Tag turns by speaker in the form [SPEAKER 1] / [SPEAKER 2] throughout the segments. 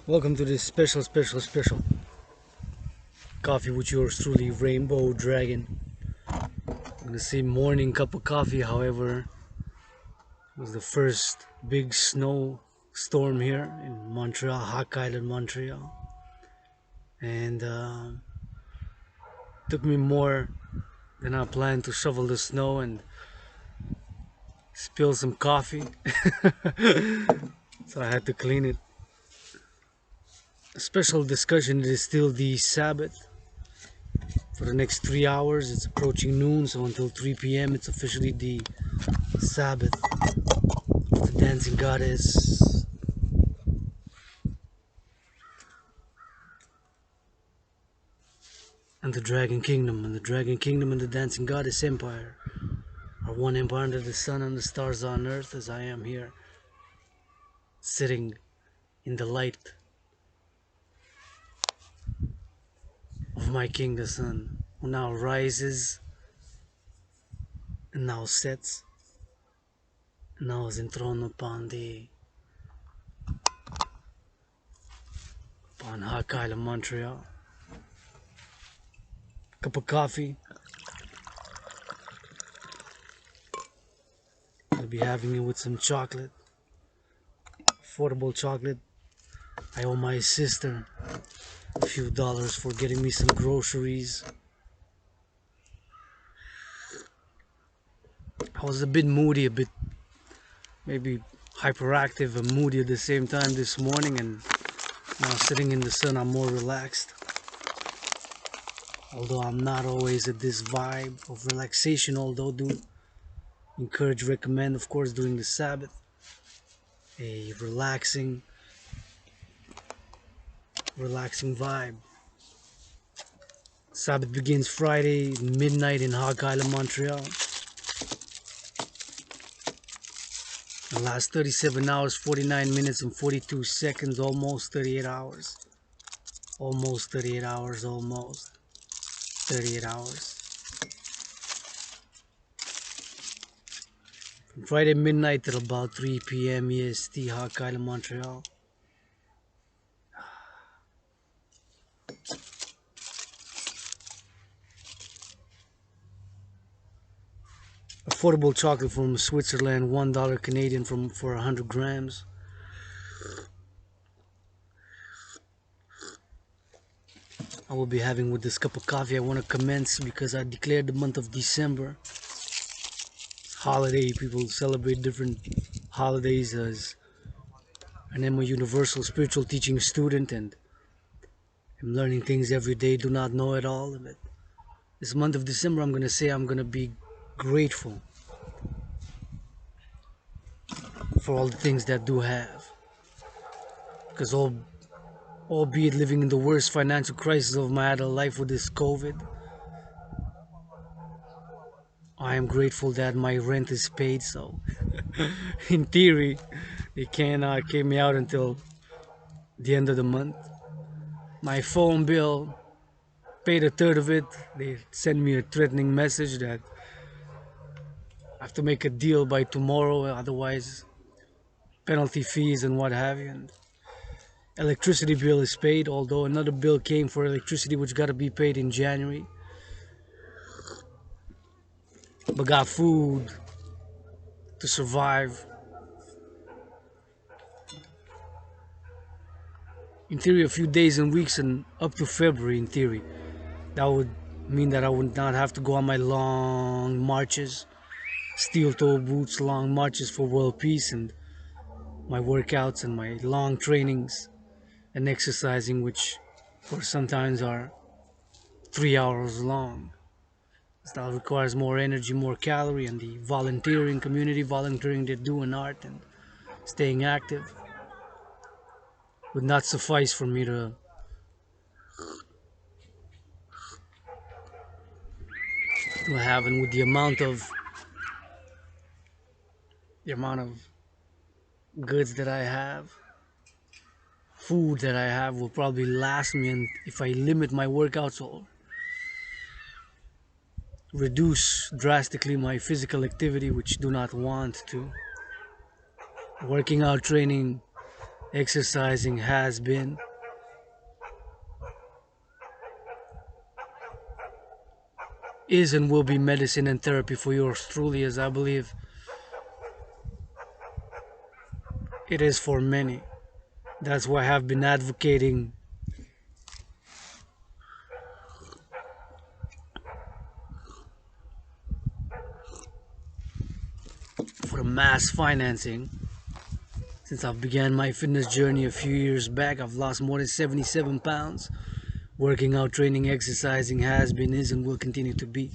[SPEAKER 1] Welcome to this special coffee with yours truly, Rainbow Dragon. I'm gonna say morning cup of coffee. However, it was the first big snow storm here in Montreal, Hawk Island, Montreal, and took me more than I planned to shovel the snow and spill some coffee. So I had to clean it. A special discussion. It is still the Sabbath. For the next 3 hours, it's approaching noon, so until 3 p.m. it's officially the Sabbath of the dancing goddess. And the Dragon Kingdom, and the Dragon Kingdom and the Dancing Goddess Empire are one empire under the sun and the stars on earth, as I am here, sitting in the light of my king, the sun, who now rises and now sets, and now is enthroned upon Hawk Island, Montreal. Cup of coffee. I'll be having it with some chocolate, affordable chocolate. I owe my sister a few dollars for getting me some groceries. I was a bit moody, a bit maybe hyperactive and moody at the same time this morning, and now sitting in the sun I'm more relaxed. Although I'm not always at this vibe of relaxation, although do recommend, of course, during the Sabbath, a relaxing vibe. Sabbath begins Friday midnight in Hawk Island, Montreal. The last 37 hours, 49 minutes and 42 seconds, almost 38 hours. Almost 38 hours, almost 38 hours. From Friday midnight till about 3 p.m. EST, Hawk Island, Montreal. Affordable chocolate from Switzerland, $1 Canadian for 100 grams. I will be having with this cup of coffee. I want to commence because I declared the month of December holiday. People celebrate different holidays. As I am a universal spiritual teaching student and I'm learning things every day. Do not know it all. But this month of December, I'm going to say I'm going to be grateful for all the things that do have. Because albeit living in the worst financial crisis of my adult life with this COVID, I am grateful that my rent is paid. So in theory, they cannot kick me out until the end of the month. My phone bill, paid a third of it. They send me a threatening message that I have to make a deal by tomorrow, otherwise penalty fees and what have you. And electricity bill is paid, although another bill came for electricity which got to be paid in January. But got food to survive. In theory, a few days and weeks and up to February, in theory. That would mean that I would not have to go on my long marches, steel-toe boots, long marches for world peace, and my workouts and my long trainings and exercising, which for sometimes are 3 hours long. That requires more energy, more calorie, and the volunteering community, volunteering they do in art and staying active would not suffice for me to have. And with the amount of goods that I have, food that I have will probably last me, and if I limit my workouts or reduce drastically my physical activity, which do not want to, working out, training Exercising has been, is, and will be medicine and therapy for yours truly, as I believe it is for many. That's why I have been advocating for the mass financing. Since I began my fitness journey a few years back, I've lost more than 77 pounds. Working out, training, exercising has been, is, and will continue to be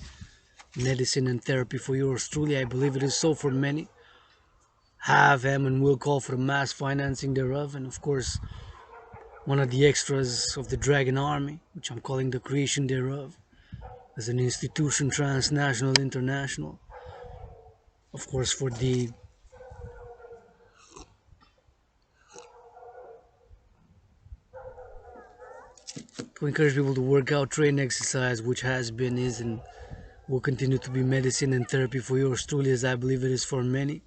[SPEAKER 1] medicine and therapy for yours truly. I believe it is so for many. Have, am, and will call for the mass financing thereof. And of course, one of the extras of the Dragan army, which I'm calling the creation thereof, as an institution, transnational, international. Of course, for the to encourage people to work out, train, exercise, which has been, is, and will continue to be medicine and therapy for yours truly, as I believe it is for many.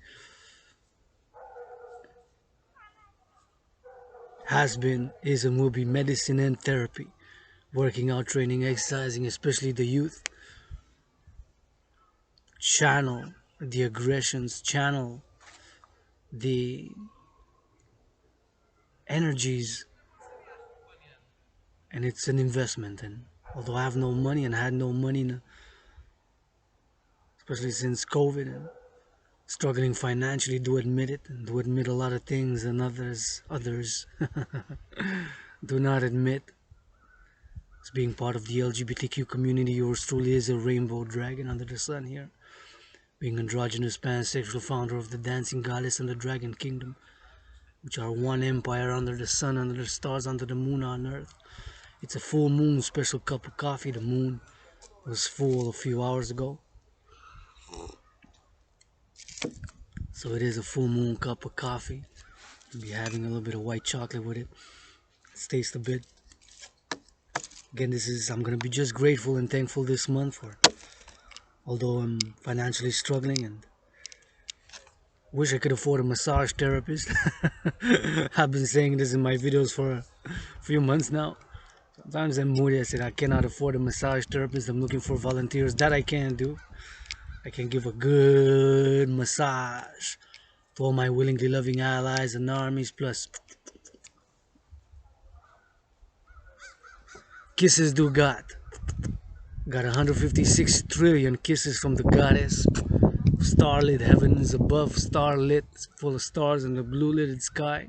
[SPEAKER 1] Has been, is, and will be medicine and therapy. Working out, training, exercising, especially the youth. Channel the aggressions, channel the energies, and it's an investment. And although I have no money and had no money, especially since COVID, and struggling financially, do admit it, and do admit a lot of things, and others do not admit. As being part of the LGBTQ community, yours truly is a rainbow dragon under the sun here. Being androgynous, pansexual, founder of the dancing goddess and the dragon kingdom, which are one empire under the sun, under the stars, under the moon on earth. It's a full moon, special cup of coffee. The moon was full a few hours ago. So it is a full moon cup of coffee. I'll be having a little bit of white chocolate with it. Let's taste a bit. Again, I'm going to be just grateful and thankful this month for, although I'm financially struggling and wish I could afford a massage therapist. I've been saying this in my videos for a few months now. Sometimes I'm moody. I said I cannot afford a massage therapist. I'm looking for volunteers. That I can do. I can give a good massage to all my willingly loving allies and armies. Plus, kisses do got 156 trillion kisses from the goddess. Starlit heavens above, starlit, full of stars in the blue lighted sky.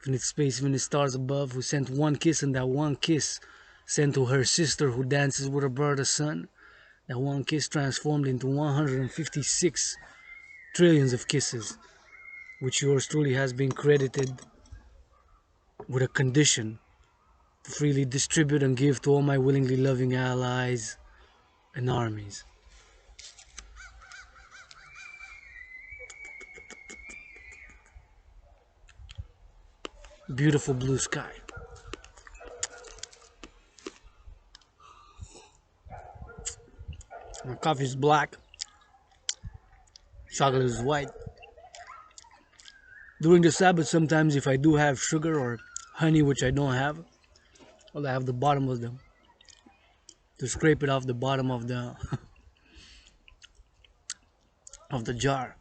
[SPEAKER 1] Infinite space, infinite stars above, who sent one kiss, and that one kiss sent to her sister who dances with her brother sun. That one kiss transformed into 156 trillions of kisses, which yours truly has been credited with a condition to freely distribute and give to all my willingly loving allies and armies. Beautiful blue sky. My coffee is black. Chocolate is white. During the Sabbath, sometimes if I do have sugar or honey, which I don't have, well, I have the bottom of them to scrape it off the bottom of the of the jar.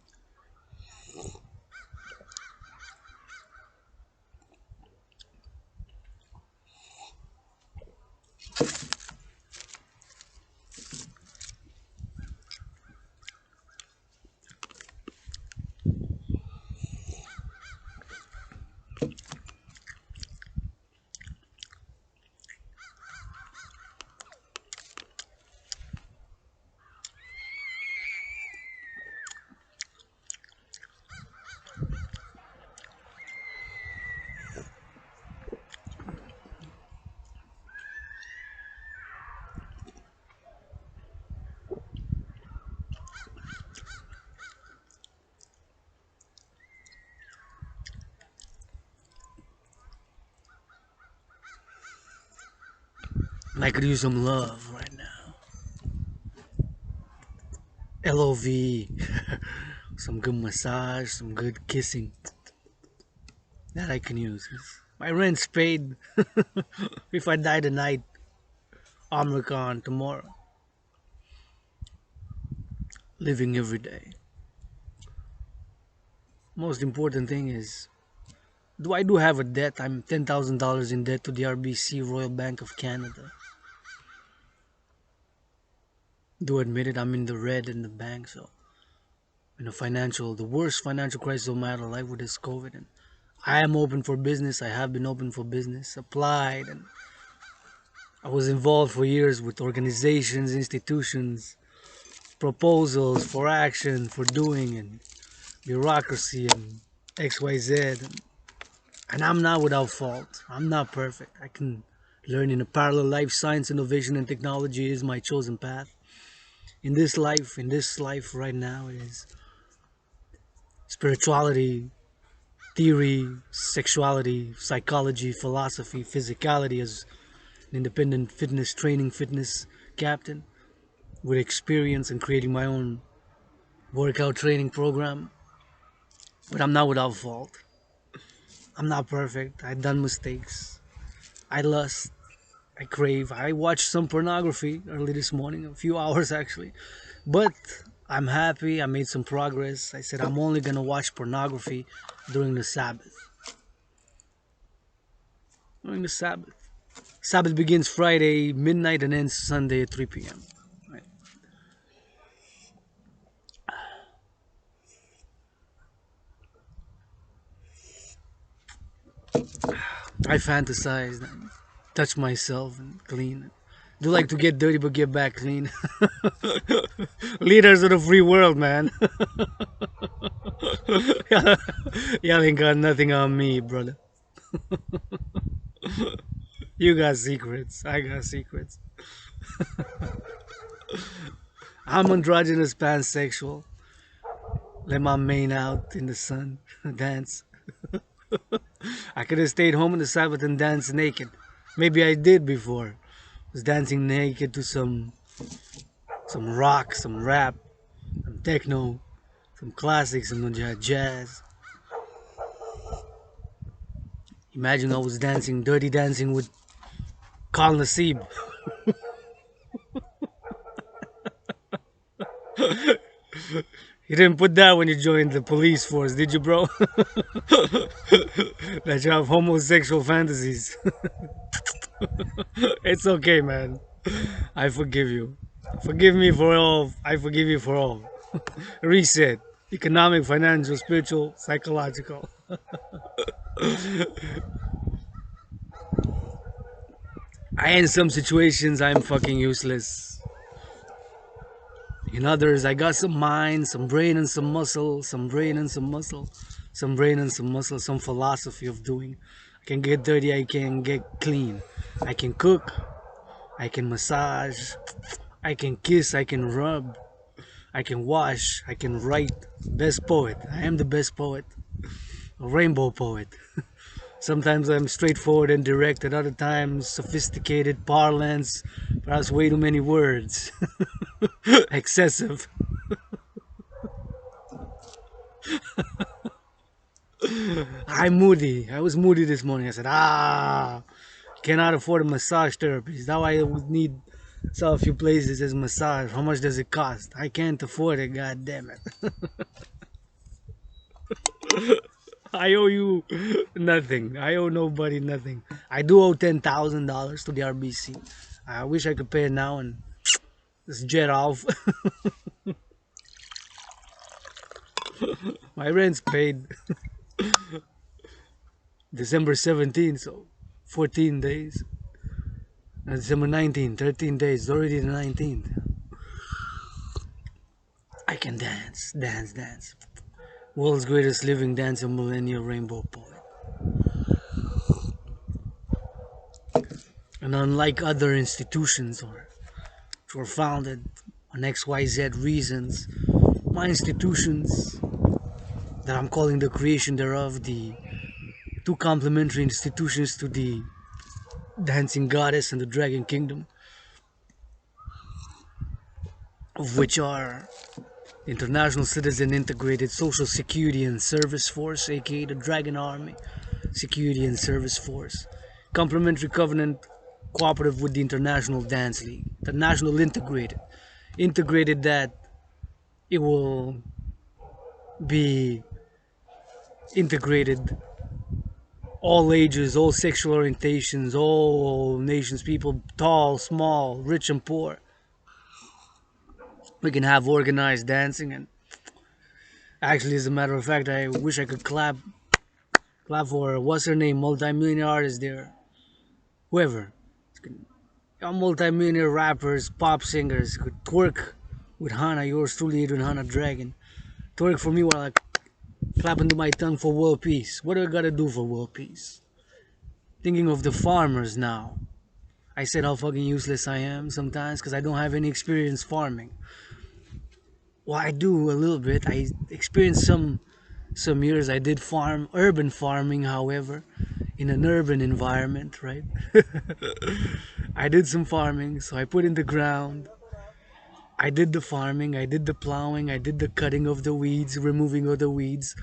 [SPEAKER 1] I could use some love right now. LOV. Some good massage, some good kissing. that I can use. My rent's paid. If I die tonight, Omicron tomorrow. Living every day. Most important thing is, I do have a debt. I'm $10,000 in debt to the RBC Royal Bank of Canada. Do admit it, I'm in the red in the bank, so in the worst financial crisis of my life with this COVID. And I am open for business. I have been open for business, applied, and I was involved for years with organizations, institutions, proposals for action, for doing, and bureaucracy, and XYZ. And I'm not without fault. I'm not perfect. I can learn in a parallel life. Science, innovation, and technology is my chosen path. In this life right now, it is spirituality, theory, sexuality, psychology, philosophy, physicality as an independent fitness captain with experience and creating my own workout training program. But I'm not without fault. I'm not perfect. I've done mistakes. I lust. I crave. I watched some pornography early this morning, a few hours actually. But I'm happy. I made some progress. I said I'm only gonna watch pornography during the Sabbath. During the Sabbath. Sabbath begins Friday midnight and ends Sunday at 3 p.m. Right. I fantasize, and touch myself and clean. Do like to get dirty but get back clean. Leaders of the free world, man. Y'all ain't got nothing on me, brother. You got secrets. I got secrets. I'm androgynous pansexual. Let my mane out in the sun. Dance. I could have stayed home on the Sabbath and danced naked. Maybe I did before. Was dancing naked to some rock, some rap, some techno, some classics, some jazz. Imagine I was dancing, dirty dancing with Kal Nassib. You didn't put that when you joined the police force, did you, bro? That you have homosexual fantasies. It's okay, man. I forgive you. Forgive me for all. I forgive you for all. Reset. Economic, financial, spiritual, psychological. In some situations, I'm fucking useless. In others, I got some mind, some brain, and some muscle. Some brain and some muscle. Some brain and some muscle. Some philosophy of doing. I can get dirty. I can get clean. I can cook. I can massage. I can kiss. I can rub. I can wash. I can write. Best poet. I am the best poet. A rainbow poet. Sometimes I'm straightforward and direct, at other times sophisticated parlance, perhaps way too many words. Excessive. I'm moody. I was moody this morning. I said, cannot afford a massage therapist. Now I would need saw a few places as massage. How much does it cost? I can't afford it, god damn it. I owe you nothing. I owe nobody nothing. I do owe $10,000 to the RBC. I wish I could pay it now and just jet off. My rent's paid December 17th, so 14 days. And December 19th, 13 days. It's already the 19th. I can dance, dance, dance. World's greatest living dancer, millennial rainbow poet. And unlike other institutions which were founded on XYZ reasons, my institutions that I'm calling the creation thereof, the two complementary institutions to the dancing goddess and the dragon kingdom, of which are International Citizen Integrated Social Security and Service Force, aka the Dragan Army, Security and Service Force. Complementary covenant cooperative with the International Dance League. The National Integrated. Integrated that it will be integrated all ages, all sexual orientations, all nations, people, tall, small, rich and poor. We can have organized dancing, and actually, as a matter of fact, I wish I could clap for what's her name, multi-millionaire artist there, whoever. Multi-millionaire rappers, pop singers could twerk with Hana, yours truly, Adrian Hana Dragan. Twerk for me while I clap into my tongue for world peace. What do I gotta do for world peace? Thinking of the farmers now. I said how fucking useless I am sometimes because I don't have any experience farming. Well, I do a little bit. I experienced some years. I did urban farming, however, in an urban environment, right? I did some farming, so I put in the ground. I did the farming, I did the plowing, I did the cutting of the weeds, removing of the weeds.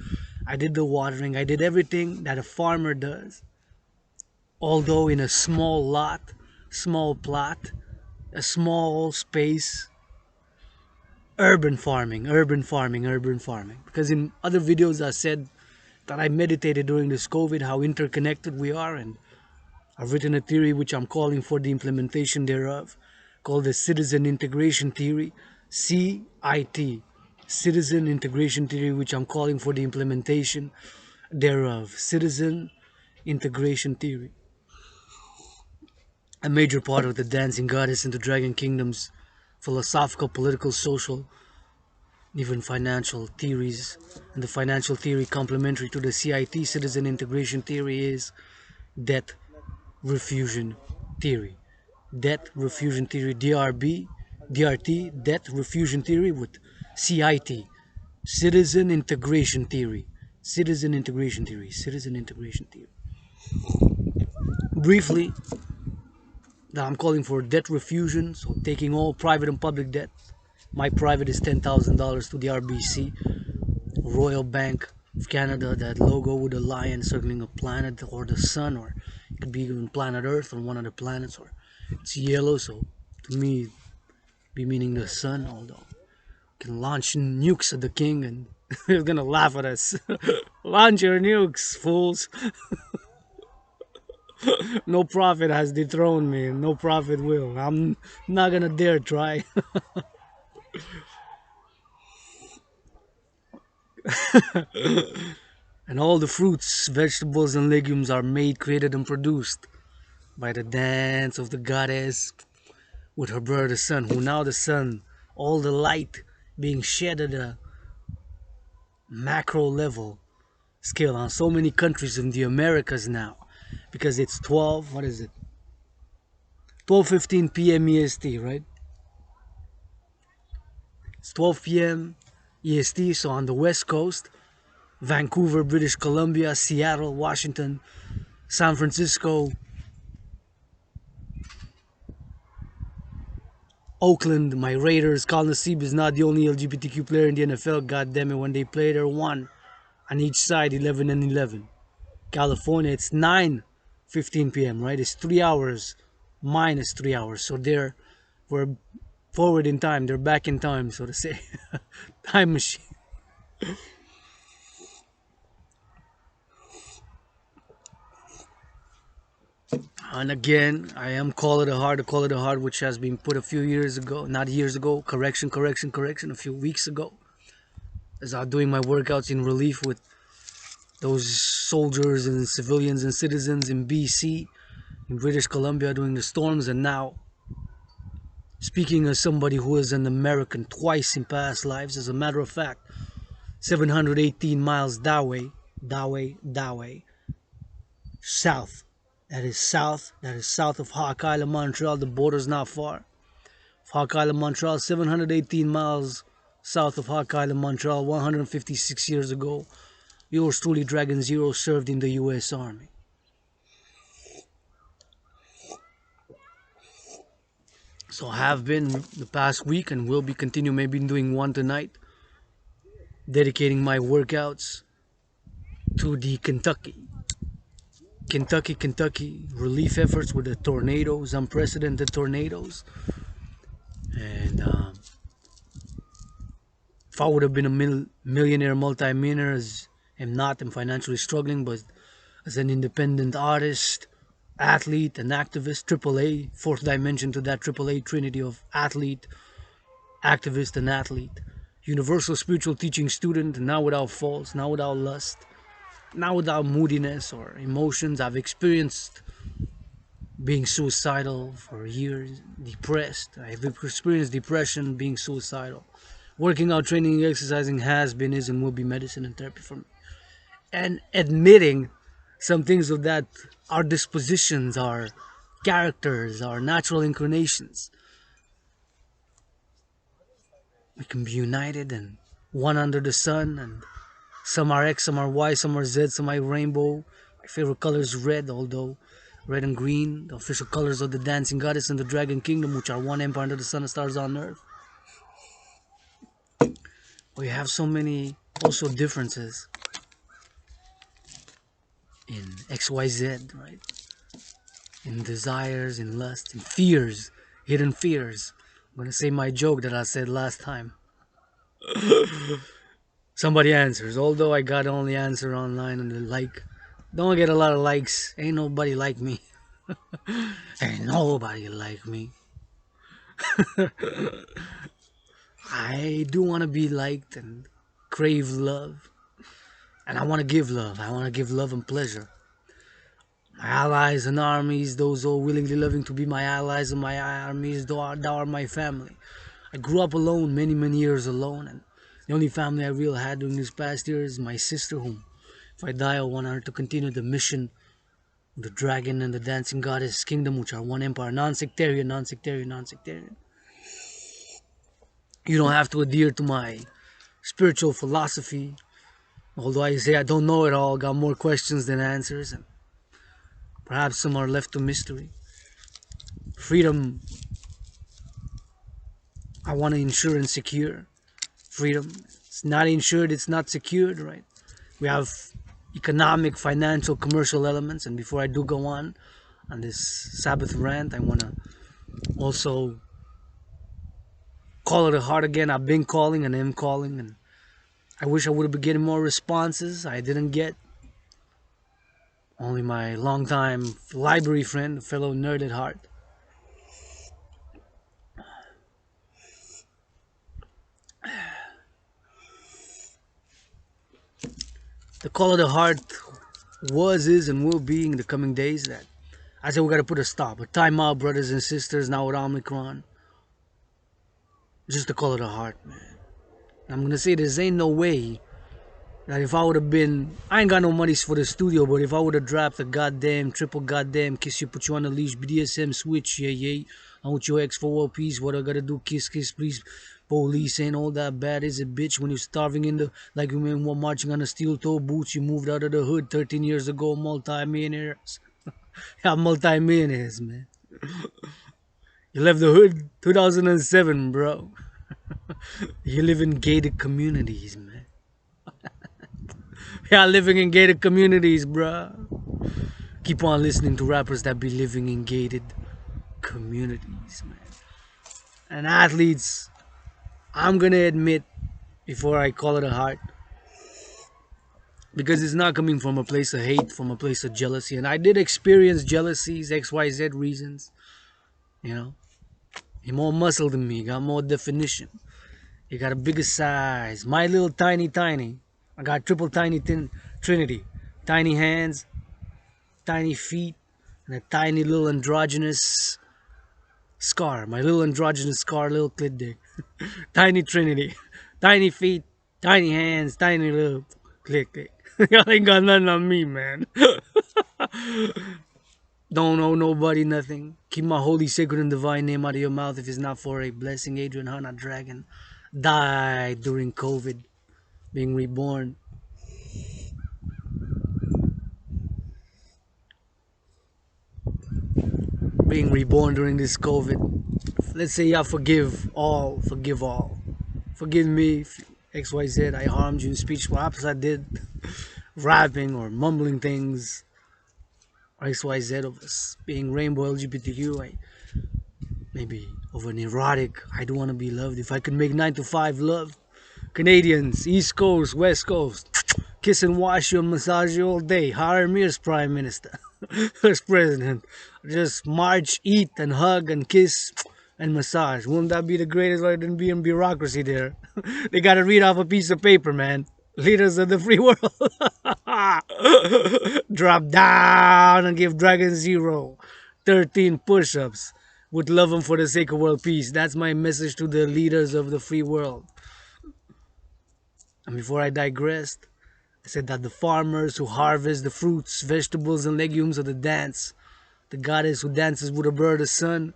[SPEAKER 1] I did the watering, I did everything that a farmer does. Although in a small lot, small plot, a small space, urban farming, urban farming, urban farming. Because in other videos I said that I meditated during this COVID, how interconnected we are, and I've written a theory which I'm calling for the implementation thereof, called the Citizen Integration Theory, CIT, Citizen Integration Theory, which I'm calling for the implementation thereof, Citizen Integration Theory. A major part of the dancing goddess in the Dragon Kingdom's philosophical, political, social, even financial theories, and the financial theory complementary to the CIT, Citizen Integration Theory, is debt refusion theory. Debt refusion theory, DRT, debt refusion theory with CIT, Citizen Integration Theory. Citizen Integration Theory. Citizen Integration Theory. Briefly, that I'm calling for debt refusion, so taking all private and public debt. My private is $10,000 to the RBC, Royal Bank of Canada, that logo with a lion circling a planet or the sun, or it could be even planet Earth or one of the planets, or it's yellow, so to me, be meaning the sun, although can launch nukes at the king and he's gonna laugh at us. Launch your nukes, fools. No prophet has dethroned me, no prophet will. I'm not gonna dare try. And all the fruits, vegetables, and legumes are made, created, and produced by the dance of the goddess with her brother the sun, who now the sun, all the light being shed at a macro level scale on so many countries in the Americas now, because it's 12, what is it? 12:15 p.m. EST, right? It's 12 p.m. EST, so on the West Coast, Vancouver, British Columbia, Seattle, Washington, San Francisco, Oakland, my Raiders. Kal Nassib is not the only LGBTQ player in the NFL, goddammit. When they play, they're one on each side, 11 and 11. California, it's 9:15 p.m., right? It's 3 hours minus 3 hours. So we're forward in time. They're back in time, so to say. Time machine. And again, I am Call It a Heart, which has been put a few years ago, not years ago, correction, a few weeks ago, as I'm doing my workouts in relief with those soldiers and civilians and citizens in BC, in British Columbia during the storms. And now, speaking as somebody who is an American twice in past lives, as a matter of fact, 718 miles that way, south. That is south of Hawk Island, Montreal. The border's not far. Hawk Island, Montreal, 718 miles south of Hawk Island, Montreal, 156 years ago. Yours truly, Dragon Zero, served in the U.S. Army. So I have been the past week and will be continuing, maybe doing one tonight, dedicating my workouts to the Kentucky Kentucky, relief efforts with the tornadoes, unprecedented tornadoes. And if I would have been a millionaire, multi-millionaire, as I'm not, I'm financially struggling, but as an independent artist, athlete, and activist, AAA, fourth dimension to that AAA trinity of athlete, activist, and athlete. Universal spiritual teaching student, now without faults, now without lust, now without moodiness or emotions. I've experienced being suicidal for years, depressed. I've experienced depression, being suicidal. Working out, training, exercising has been, is, and will be medicine and therapy for me. And admitting some things of that, our dispositions, our characters, our natural inclinations, we can be united and one under the sun. And some are X, some are Y, some are Z, some are rainbow. My favorite color is red, although red and green, the official colors of the dancing goddess and the dragon kingdom, which are one empire under the sun and stars on earth. We have so many also differences in XYZ, right? In desires, in lust, in fears, hidden fears. I'm gonna say my joke that I said last time. Somebody answers, although I got only answer online and the like. Don't get a lot of likes. Ain't nobody like me. Ain't nobody like me. I do want to be liked and crave love. And I want to give love. I want to give love and pleasure. My allies and armies, those all willingly loving to be my allies and my armies, thou are my family. I grew up alone, many, many years alone. And the only family I really had during this past year is my sister, whom, if I die, I want her to continue the mission of the dragon and the dancing goddess kingdom, which are one empire, non-sectarian, non-sectarian, non-sectarian. You don't have to adhere to my spiritual philosophy. Although I say I don't know it all, got more questions than answers, and perhaps some are left to mystery. Freedom, I want to ensure and secure. Freedom, it's not insured, it's not secured, right? We have economic, financial, commercial elements, and before I do go on this Sabbath rant, I want to also call it a heart again. I've been calling and am calling, and I wish I would have been getting more responses. I didn't get. Only my longtime library friend, fellow nerd at heart. The call of the heart was, is, and will be in the coming days that I said we got to put a stop, a time out, brothers and sisters, now with Omicron. Just the call of the heart, man. I'm going to say this ain't no way that if I would have been, I ain't got no money for the studio, but if I would have dropped a goddamn, triple goddamn kiss you, put you on the leash, BDSM switch, yeah, I want your ex for world peace, what I gotta do, kiss, please, police ain't all that bad, is it, bitch, when you're starving in the, like you mean, we're marching on the steel toe boots, you moved out of the hood 13 years ago, multi-millionaires, yeah, multi-millionaires, man. You left the hood 2007, bro. You live in gated communities, man. Yeah, living in gated communities, bruh. Keep on listening to rappers that be living in gated communities, man. And athletes, I'm gonna admit, before I call it a heart, because it's not coming from a place of hate, from a place of jealousy. And I did experience jealousies, XYZ reasons. You know, he more muscle than me, got more definition. He got a bigger size. My little tiny. I got triple tiny trinity. Tiny hands, tiny feet, and a tiny little androgynous scar. My little androgynous scar, little clit dick. Tiny trinity. Tiny feet, tiny hands, tiny little clit dick. Y'all ain't got nothing on me, man. Don't owe nobody nothing. Keep my holy, sacred, and divine name out of your mouth if it's not for a blessing. Adrian, not Dragan. Died during COVID. Being reborn. Being reborn during this COVID. Let's say y'all forgive all. Forgive me, XYZ, I harmed you in speech. Perhaps I did rapping or mumbling things XYZ of us being rainbow LGBTQ, maybe of an erotic, I do want to be loved. If I could make 9 to 5 love, Canadians, East Coast, West Coast, kiss and wash you and massage you all day. Hire me as Prime Minister, as President. Just march, eat, and hug, and kiss, and massage. Wouldn't that be the greatest? Rather than being bureaucracy there. They gotta read off a piece of paper, man. Leaders of the free world. Drop down and give Dragan 13 push-ups. Would love them for the sake of world peace. That's my message to the leaders of the free world. And before I digressed, I said that the farmers who harvest the fruits, vegetables, and legumes of the dance, the goddess who dances with a bird of sun,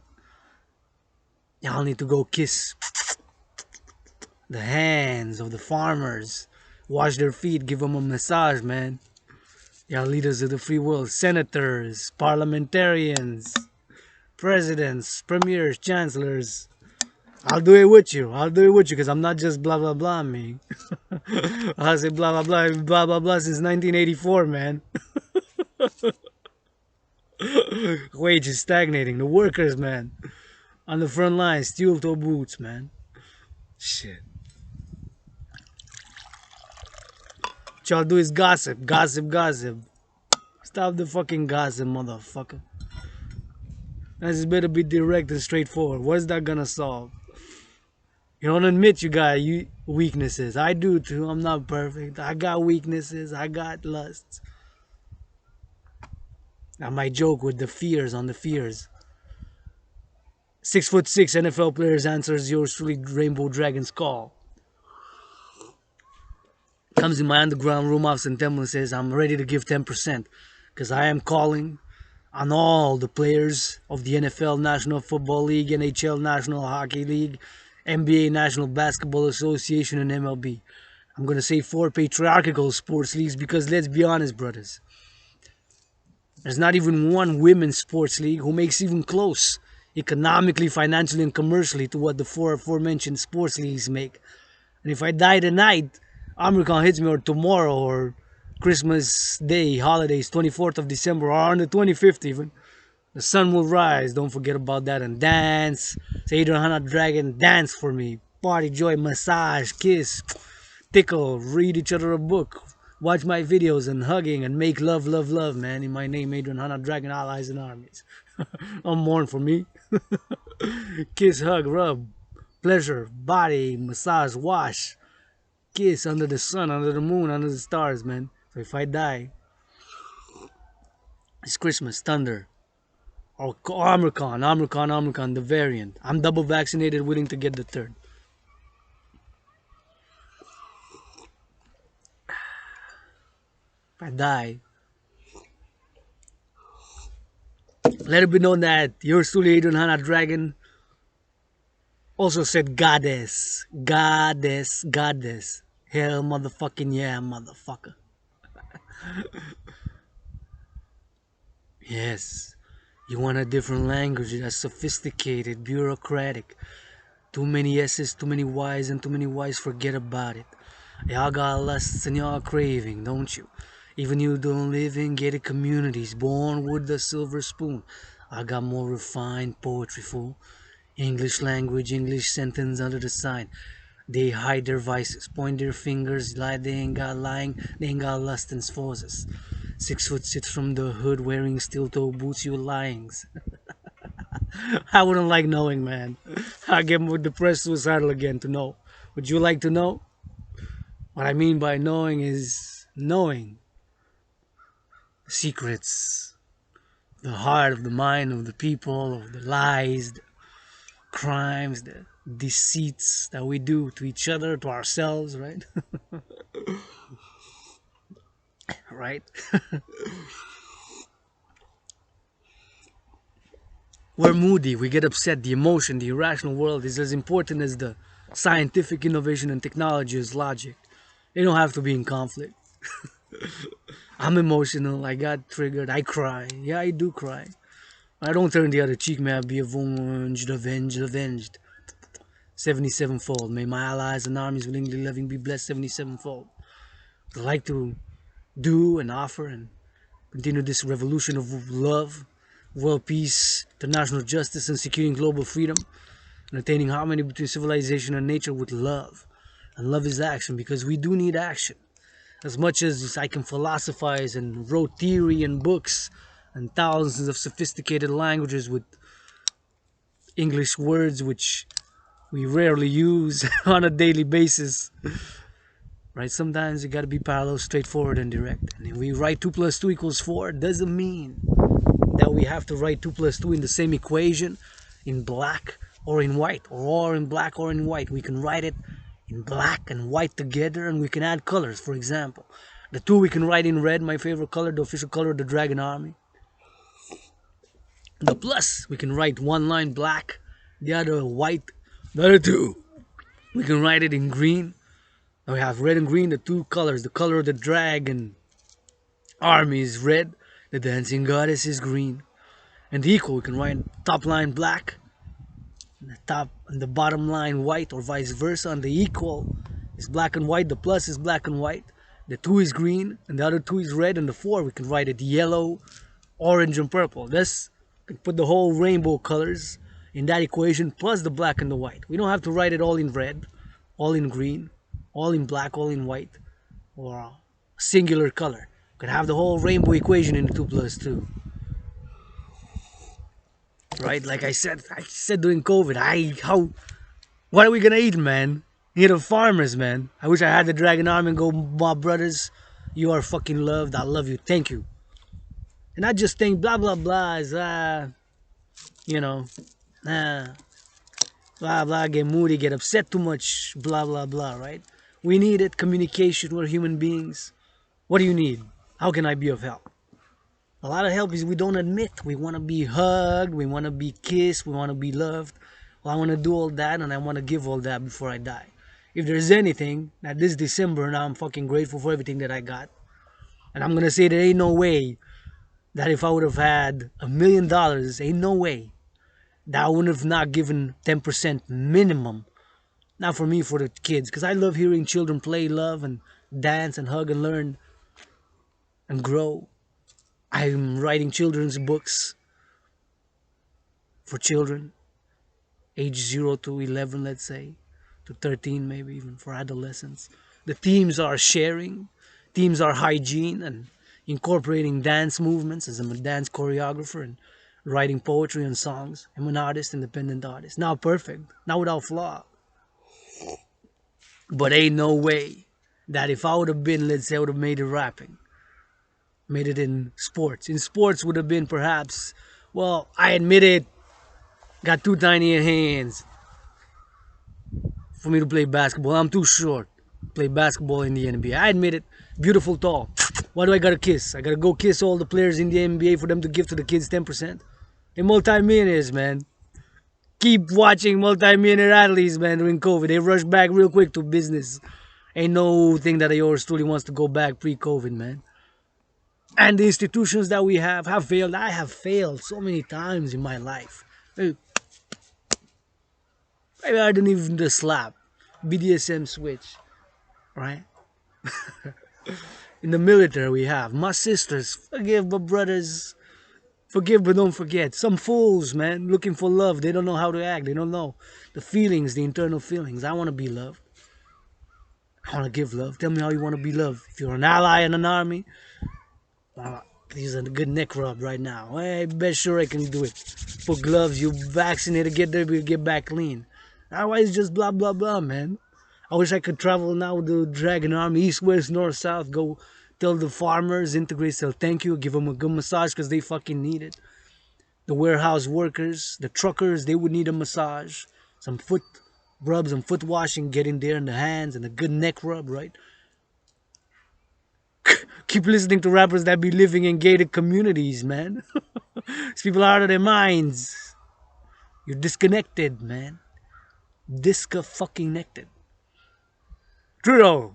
[SPEAKER 1] y'all need to go kiss the hands of the farmers, wash their feet, give them a massage, man. Y'all leaders of the free world, senators, parliamentarians, presidents, premiers, chancellors. I'll do it with you. I'll do it with you because I'm not just blah blah blah me. I say blah blah blah blah blah blah since 1984, man. Wages stagnating. The workers, man, on the front line, steel toe boots, man. Shit. What y'all do is gossip, gossip, gossip. Stop the fucking gossip, motherfucker. I just better be direct and straightforward. What's that gonna solve? You don't admit you got weaknesses. I do too. I'm not perfect. I got weaknesses. I got lusts. I might joke with the fears on the fears. 6'6" NFL players answers yours truly, Rainbow Dragon's call. Comes in my underground room house in Temple and says, I'm ready to give 10% because I am calling on all the players of the NFL, National Football League, NHL, National Hockey League, NBA, National Basketball Association, and MLB. I'm going to say 4 patriarchal sports leagues because let's be honest, brothers. There's not even one women's sports league who makes even close economically, financially, and commercially to what the 4 aforementioned sports leagues make. And if I die tonight, Omicron hits me or tomorrow or Christmas Day, holidays, 24th of December or on the 25th even, the sun will rise. Don't forget about that and dance. Say Adrian Dragan, dance for me. Party, joy, massage, kiss, tickle, read each other a book. Watch my videos and hugging and make love, love, love, man. In my name, Adrian Dragan, allies and armies. Don't mourn for me. Kiss, hug, rub, pleasure, body, massage, wash, kiss under the sun, under the moon, under the stars, man. So if I die, it's Christmas, thunder, or Omicron, the variant. I'm double vaccinated, willing to get the third. If I die, let it be known that yours truly, Adrian Dragan, also said goddess, goddess, goddess. Hell motherfucking yeah, motherfucker. Yes, you want a different language that's sophisticated, bureaucratic. Too many S's, too many Y's, and too many Y's, forget about it. Y'all got lusts and y'all craving, don't you? Even you don't live in gated communities, born with the silver spoon. I got more refined poetry, fool. English language, English sentence under the sign. They hide their vices, point their fingers, lie, they ain't got lying, they ain't got lust and forces. 6'6" from the hood wearing steel toe boots, you lyings. I wouldn't like knowing, man. I get more depressed, suicidal again to know. Would you like to know? What I mean by knowing is knowing the secrets, the heart of the mind of the people, of the lies, the crimes, the deceits that we do to each other, to ourselves, right? Right? We're moody, we get upset. The emotion, the irrational world is as important as the scientific innovation and technology is logic. They don't have to be in conflict. I'm emotional, I got triggered, I cry. Yeah, I do cry. I don't turn the other cheek, may I be avenged, avenged, avenged. 77-fold. May my allies and armies willingly loving be blessed 77-fold. I like to do and offer and Continue this revolution of love, world peace, international justice, and securing global freedom, and attaining harmony between civilization and nature with love. And love is action, because we do need action. As much as I can philosophize and wrote theory and books and thousands of sophisticated languages with English words which we rarely use on a daily basis, right? Sometimes you gotta be parallel, straightforward, and direct. And if we write 2 plus 2 equals 4, doesn't mean that we have to write 2 plus 2 in the same equation in black or in white, or in black or in white. We can write it in black and white together, and we can add colors. For example, the 2 we can write in red, my favorite color, the official color of the Dragan army. The plus, we can write one line black, the other white. The other 2, we can write it in green. Now we have red and green, the 2 colors. The color of the Dragan army is red, the dancing goddess is green. And the equal, we can write top line black, and the top and the bottom line white, or vice versa. And the equal is black and white, the plus is black and white, the 2 is green, and the other 2 is red, and the 4 we can write it yellow, orange, and purple. This can put the whole rainbow colors in that equation, plus the black and the white. We don't have to write it all in red, all in green, all in black, all in white, or a singular color. We can have the whole rainbow equation in the 2 plus 2. Right? Like I said during COVID, what are we gonna eat, man? You're the farmers, man. I wish I had the Dragan arm and go, my brothers, you are fucking loved. I love you. Thank you. And I just think blah blah blah is you know, blah blah, get moody, get upset too much, blah blah blah, right? We need it, communication, we're human beings. What do you need? How can I be of help? A lot of help is we don't admit. We want to be hugged, we want to be kissed, we want to be loved. Well, I want to do all that, and I want to give all that before I die. If there's anything that this December, now I'm fucking grateful for everything that I got. And I'm gonna say there ain't no way that if I would have had $1 million, ain't no way that I would have not given 10% minimum. Not for me, for the kids, because I love hearing children play, love, and dance, and hug, and learn, and grow. I'm writing children's books for children, age 0 to 11, let's say, to 13, maybe even for adolescents. The themes are sharing, themes are hygiene, and incorporating dance movements, as I'm a dance choreographer, and writing poetry and songs. I'm an artist, independent artist. Not perfect, not without flaw. But ain't no way that if I would have been, let's say, I would have made it rapping, made it in sports. In sports would have been perhaps, well, I admit it, got too tiny hands for me to play basketball. I'm too short to play basketball in the NBA. I admit it, beautiful tall. Why do I gotta kiss? I gotta go kiss all the players in the NBA for them to give to the kids 10%? They're multi-millionaires, man. Keep watching multi-millionaire athletes, man, during COVID. They rush back real quick to business. Ain't no thing that yours truly wants to go back pre-COVID, man. And the institutions that we have failed. I have failed so many times in my life. Maybe I didn't even the slap. BDSM switch. Right? In the military we have. My sisters, forgive my brothers. Forgive but don't forget. Some fools, man, looking for love. They don't know how to act. They don't know the feelings, the internal feelings. I want to be loved. I want to give love. Tell me how you want to be loved. If you're an ally in an army, these are a good neck rub right now. I bet sure I can do it. Put gloves, you vaccinated, get there, we get back clean. Otherwise, just blah, blah, blah, man. I wish I could travel now with the Dragan army, east, west, north, south, go tell the farmers, integrate, tell thank you, give them a good massage because they fucking need it. The warehouse workers, the truckers, they would need a massage. Some foot rubs and foot washing, get in there in the hands, and a good neck rub, right? Keep listening to rappers that be living in gated communities, man. These people are out of their minds. You're disconnected, man. Disca-fucking-nected. Trudeau.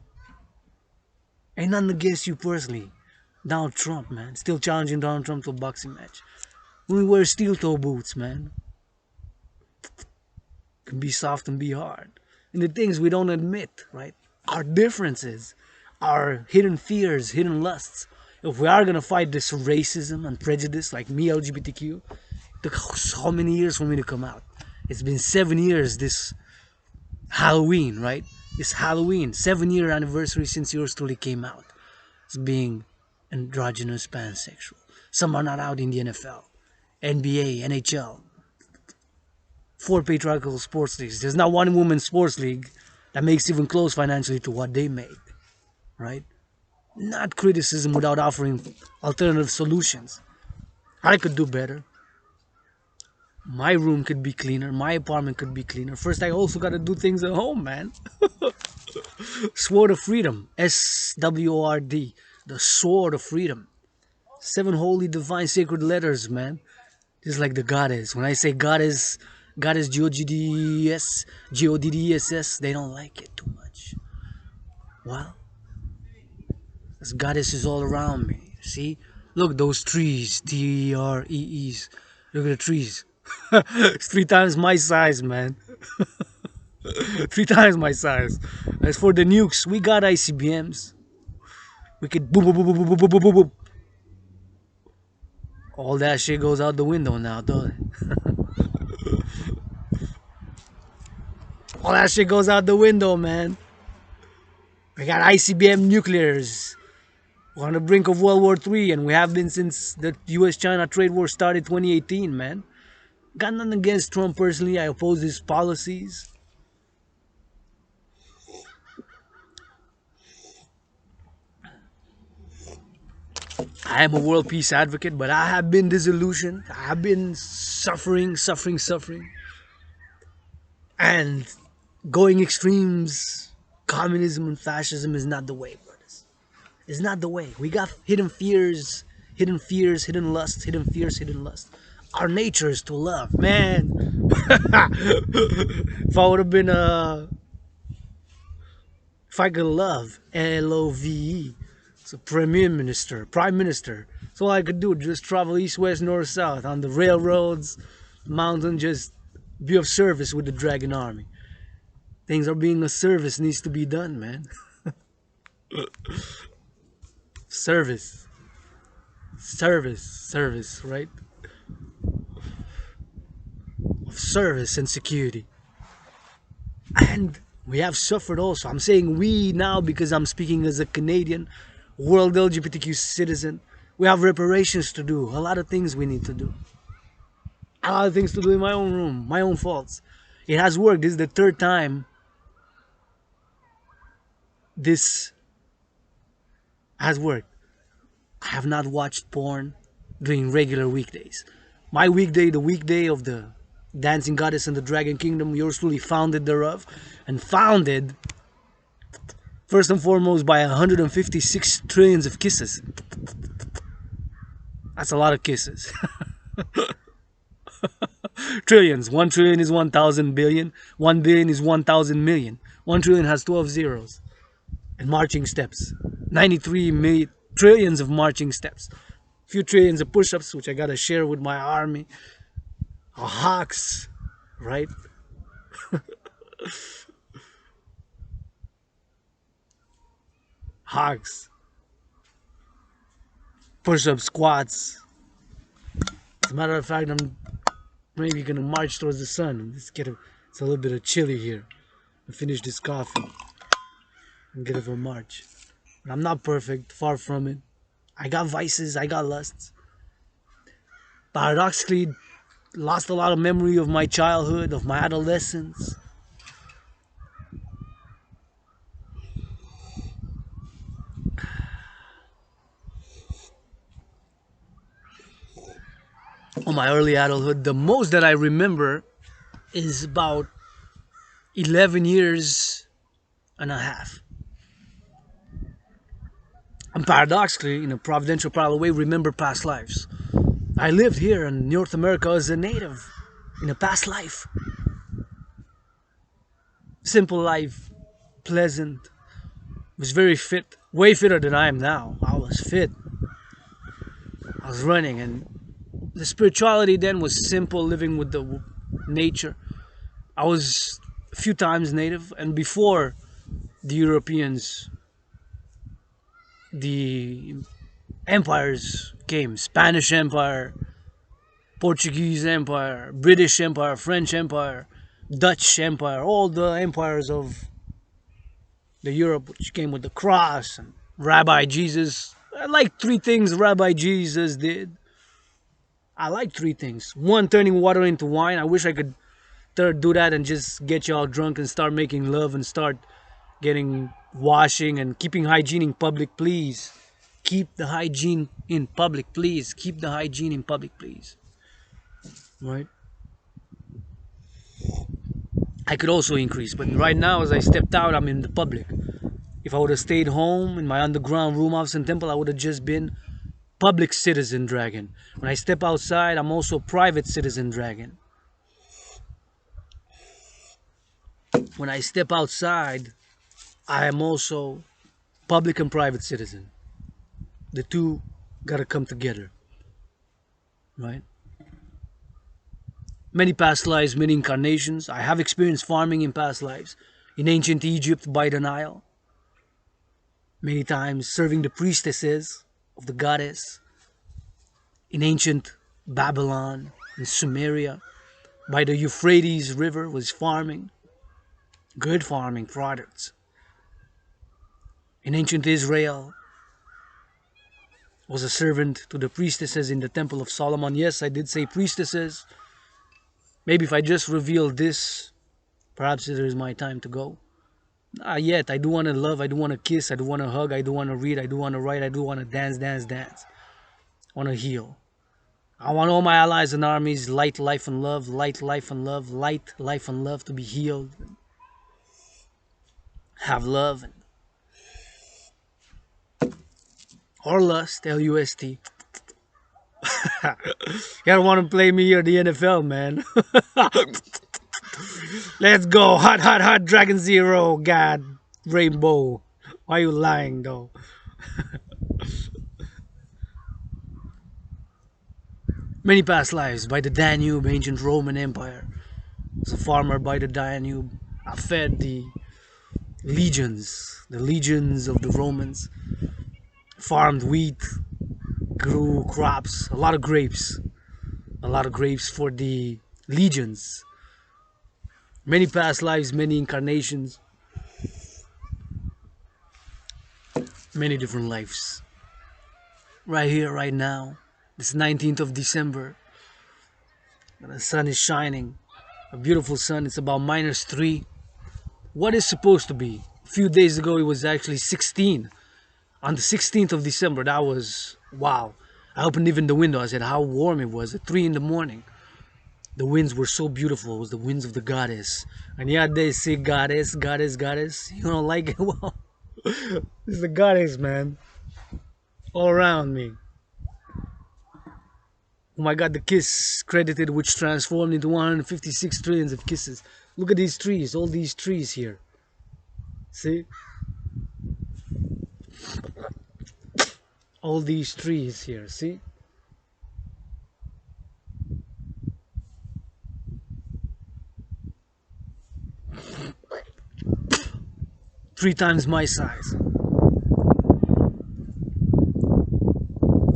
[SPEAKER 1] Ain't nothing against you personally. Donald Trump, man. Still challenging Donald Trump to a boxing match. We wear steel-toe boots, man. Can be soft and be hard. And the things we don't admit, right? Our differences. Our hidden fears, hidden lusts. if we are gonna fight this racism and prejudice, like me, LGBTQ, it took so many years for me to come out. It's been 7 years this Halloween, right? It's Halloween, 7 year anniversary since yours truly came out. It's being androgynous pansexual. Some are not out in the NFL, NBA, NHL, four patriarchal sports leagues. There's not one women's sports league that makes even close financially to what they make, right? Not criticism without offering alternative solutions. I could do better. My room could be cleaner. My apartment could be cleaner. First, I also got to do things at home, man. Sword of Freedom. SWORD. The Sword of Freedom. 7 holy divine sacred letters, man. Just like the goddess. When I say goddess, goddess G-O-D-D-E-S, G-O-D-D-E-S-S, they don't like it too much. Well, this goddess is all around me. See? Look, those trees. T-E-R-E-Es. Look at the trees. It's 3 times my size, man. 3 times my size. As for the nukes, we got ICBMs. We could boom, boom, boom, boom, boom, boom, boom, boom, boom. All that shit goes out the window now, don't it? All that shit goes out the window, man. We got ICBM nuclears. We're on the brink of World War III, and we have been since the US-China trade war started 2018, man. Got nothing against Trump personally. I oppose his policies. I am a world peace advocate, but I have been disillusioned. I have been suffering. And going extremes, communism and fascism is not the way, brothers. It's not the way. We got hidden fears, hidden lust, hidden fears, hidden lust. Our nature is to love, man. If I would have been if I could love, L-O-V-E, so prime minister. So all I could do, just travel east, west, north, south on the railroads, mountain, just be of service with the Dragan army. Things are being a service needs to be done, man. Service, right? Of service and security. And we have suffered also. I'm saying we now because I'm speaking as a Canadian, world LGBTQ citizen. We have reparations to do. A lot of things we need to do. A lot of things to do in my own room. My own faults. It has worked. This is the 3rd time this has worked. I have not watched porn during regular weekdays. My weekday, the weekday of the Dancing Goddess and the Dragon Kingdom, yours truly founded thereof, and founded first and foremost by 156 trillions of kisses. That's a lot of kisses. Trillions. 1 trillion is 1,000 billion. 1 billion is 1,000 million. 1 trillion has 12 zeros. And marching steps. 93 trillions of marching steps. A few trillions of push-ups, which I gotta share with my army. Hawks, right? Hawks. Push-up squats. As a matter of fact, I'm maybe gonna march towards the sun. It's a little bit of chilly here. I finish this coffee and get a march. But I'm not perfect, far from it. I got vices, I got lusts. Paradoxically, lost a lot of memory of my childhood, of my adolescence. Of my early adulthood. The most that I remember is about 11 years and a half. And paradoxically, in a providential parallel way, remember past lives. I lived here in North America as a native in a past life. Simple life, pleasant, was very fit, way fitter than I am now. I was fit. I was running, and the spirituality then was simple, living with the nature. I was a few times native, and before the Europeans, the empires came: Spanish Empire, Portuguese Empire, British Empire, French Empire, Dutch Empire, all the empires of the Europe, which came with the cross and Rabbi Jesus. I like three things Rabbi Jesus did. I like three things. One, turning water into wine. I wish I could do that and just get you all drunk and start making love and start getting washing and keeping hygiene in public, please. Keep the hygiene in public, please. Keep the hygiene in public, please. Right? I could also increase, but right now, as I stepped out, I'm in the public. If I would have stayed home in my underground room, house, and temple, I would have just been public citizen Dragan. When I step outside, I'm also private citizen Dragan. When I step outside, I am also public and private citizen. The two gotta come together, right? Many past lives, many incarnations. I have experienced farming in past lives. In ancient Egypt by the Nile. Many times serving the priestesses of the goddess. In ancient Babylon, in Sumeria, by the Euphrates River was farming. Good farming products. In ancient Israel, was a servant to the priestesses in the Temple of Solomon. Yes, I did say priestesses. Maybe if I just reveal this, perhaps it is my time to go. Not yet. I do want to love. I do want to kiss. I do want to hug. I do want to read. I do want to write. I do want to dance, dance, dance. I want to heal. I want all my allies and armies, light, life, and love, light, life, and love, light, life, and love to be healed. Have love. Or lust, L-U-S-T. You don't want to play me or the NFL, man. Let's go. Hot, hot, hot. Dragon Zero. God. Rainbow. Why are you lying, though? Many past lives by the Danube, ancient Roman Empire. As a farmer by the Danube, I fed the legions of the Romans. Farmed wheat, grew crops, a lot of grapes for the legions. Many past lives, many incarnations, many different lives. Right here, right now, this 19th of December, the sun is shining, a beautiful sun. It's about -3. What is supposed to be? A few days ago, it was actually 16. On the 16th of December, that was, wow. I opened even the window. I said how warm it was at 3 in the morning. The winds were so beautiful. It was the winds of the goddess. And yeah, they say goddess, goddess, goddess. You don't like it? Well, it's the goddess, man. All around me. Oh my god, the kiss credited, which transformed into 156 trillions of kisses. Look at these trees, all these trees here. See? All these trees here, see? Three times my size.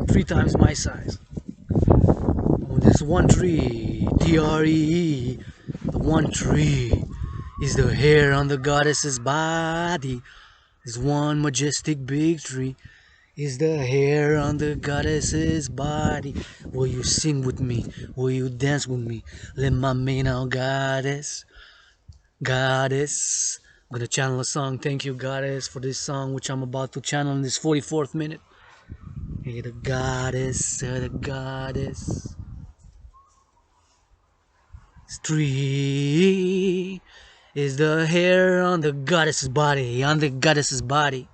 [SPEAKER 1] 3 times my size. Oh, this one tree, Tree, the one tree is the hair on the goddess's body. This one majestic big tree is the hair on the goddess's body. Will you sing with me? Will you dance with me? Let my main out, goddess. Goddess. I'm gonna channel a song. Thank you, goddess, for this song which I'm about to channel in this 44th minute. Hey, the goddess, the goddess. Tree is the hair on the goddess's body, on the goddess's body.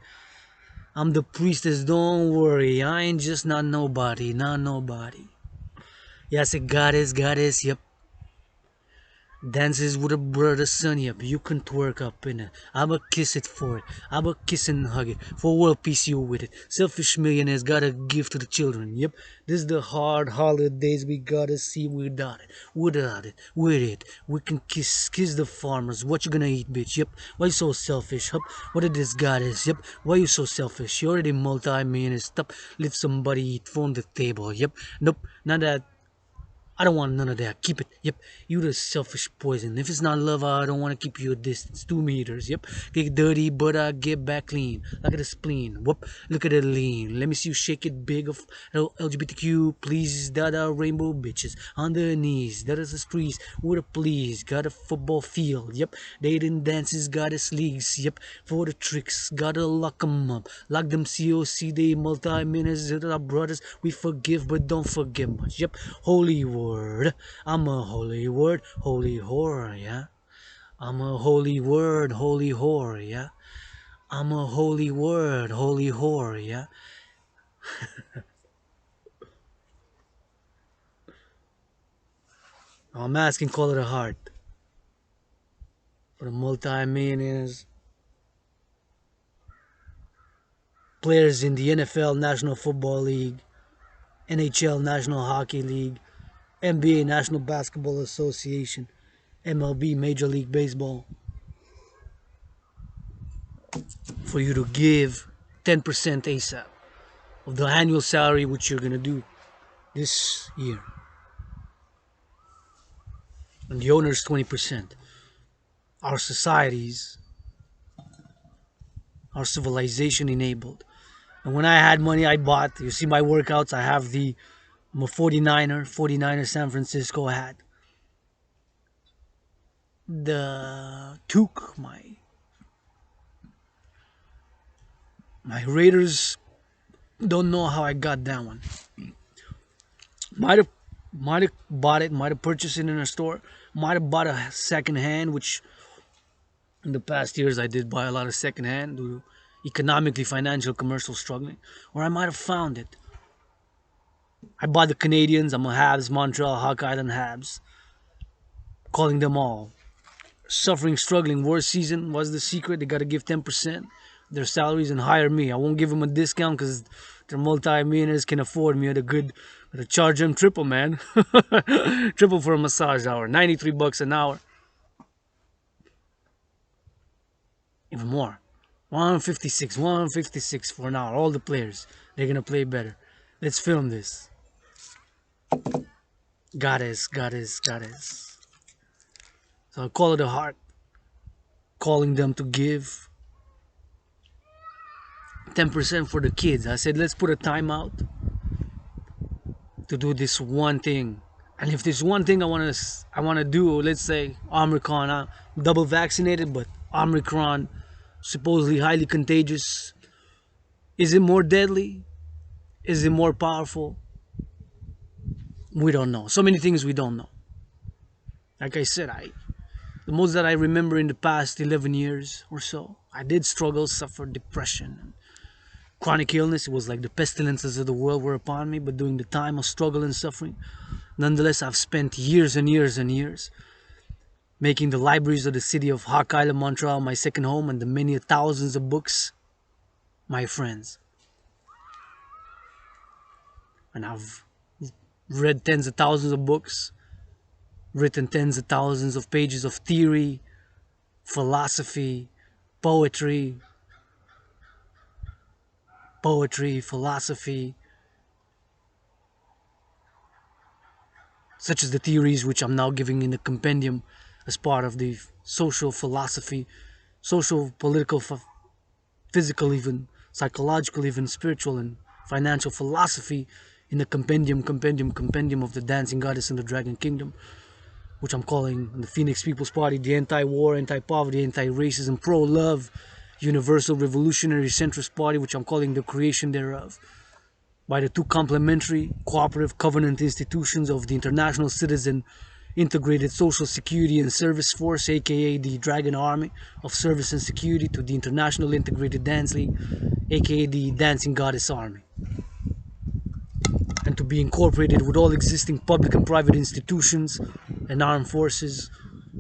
[SPEAKER 1] I'm the priestess, don't worry, I ain't just not nobody, not nobody. Yeah, I said goddess, goddess, yep. Dances with a brother son, yep, you can twerk up in it. I'ma kiss it for it. I'ma kiss and hug it. For world peace you with it. Selfish millionaires gotta give to the children, yep. This is the hard holidays we gotta see without it. Without it. With it. We can kiss the farmers. What you gonna eat, bitch? Yep. Why you so selfish? Hup. What did this goddess? Yep. Why you so selfish? You already multi-millionaire. Stop. Leave somebody eat from the table. Yep. Nope. Not that. I don't want none of that. Keep it. Yep. You the selfish poison. If it's not love, I don't want to keep you a distance. 2 meters. Yep. Get dirty, but I get back clean. Look at the spleen. Whoop. Look at the lean. Let me see you shake it big of LGBTQ. Please, that are rainbow bitches. On their knees. That is the streets. With a please. Got a football field. Yep. Dating dances. Got us leagues. Yep. For the tricks. Gotta lock 'em up. Lock them COC. They multi-minutes. Our brothers. We forgive, but don't forget much. Yep. Holy word. I'm a holy word, holy whore, yeah. I'm a holy word, holy whore, yeah. I'm a holy word, holy whore, yeah. I'm asking, call it a heart. For the multi-millionaires, players in the NFL National Football League, NHL National Hockey League, NBA National Basketball Association, MLB Major League Baseball, for you to give 10% ASAP of the annual salary which you're gonna do this year. And the owner's 20%. Our societies, our civilization enabled. And when I had money, I bought. You see my workouts, I have I'm a 49er San Francisco hat. The toque, my Raiders, don't know how I got that one. Might have bought it, might have purchased it in a store, might have bought a second hand, which in the past years I did buy a lot of second hand due to economically, financial, commercial struggling, or I might have found it. I bought the Canadians. I'm a Habs, Montreal, Hawk Island Habs, calling them all suffering, struggling. Worst season was the secret. They got to give 10% their salaries and hire me. I won't give them a discount because they're multi-millionaires, can afford me at a good. To charge them triple, man. Triple for a massage hour. $93 an hour. Even more. 156 for an hour. All the players. They're gonna play better. Let's film this. Goddess. So I call it a heart. Calling them to give 10% for the kids. I said, let's put a timeout to do this one thing. And if there's one thing I wanna do, let's say Omicron, I'm double vaccinated, but Omicron, supposedly highly contagious. Is it more deadly? Is it more powerful? We don't know. So many things we don't know. Like I said, the most that I remember in the past 11 years or so, I did struggle, suffer depression, and chronic illness. It was like the pestilences of the world were upon me, but during the time of struggle and suffering, nonetheless, I've spent years and years and years making the libraries of the city of Hawk Island, Montreal, my second home, and the many thousands of books, my friends. And I've read tens of thousands of books, written tens of thousands of pages of theory, philosophy, poetry, philosophy, such as the theories which I'm now giving in the compendium as part of the social philosophy, social, political, physical, even psychological, even spiritual and financial philosophy in the compendium of the dancing goddess in the Dragon Kingdom, which I'm calling the Phoenix People's Party, the anti-war, anti-poverty, anti-racism, pro-love, universal revolutionary centrist party, which I'm calling the creation thereof, by the two complementary cooperative covenant institutions of the International Citizen Integrated Social Security and Service Force, aka the Dragan Army of Service and Security, to the International Integrated Dance League, aka the Dancing Goddess Army, and to be incorporated with all existing public and private institutions and armed forces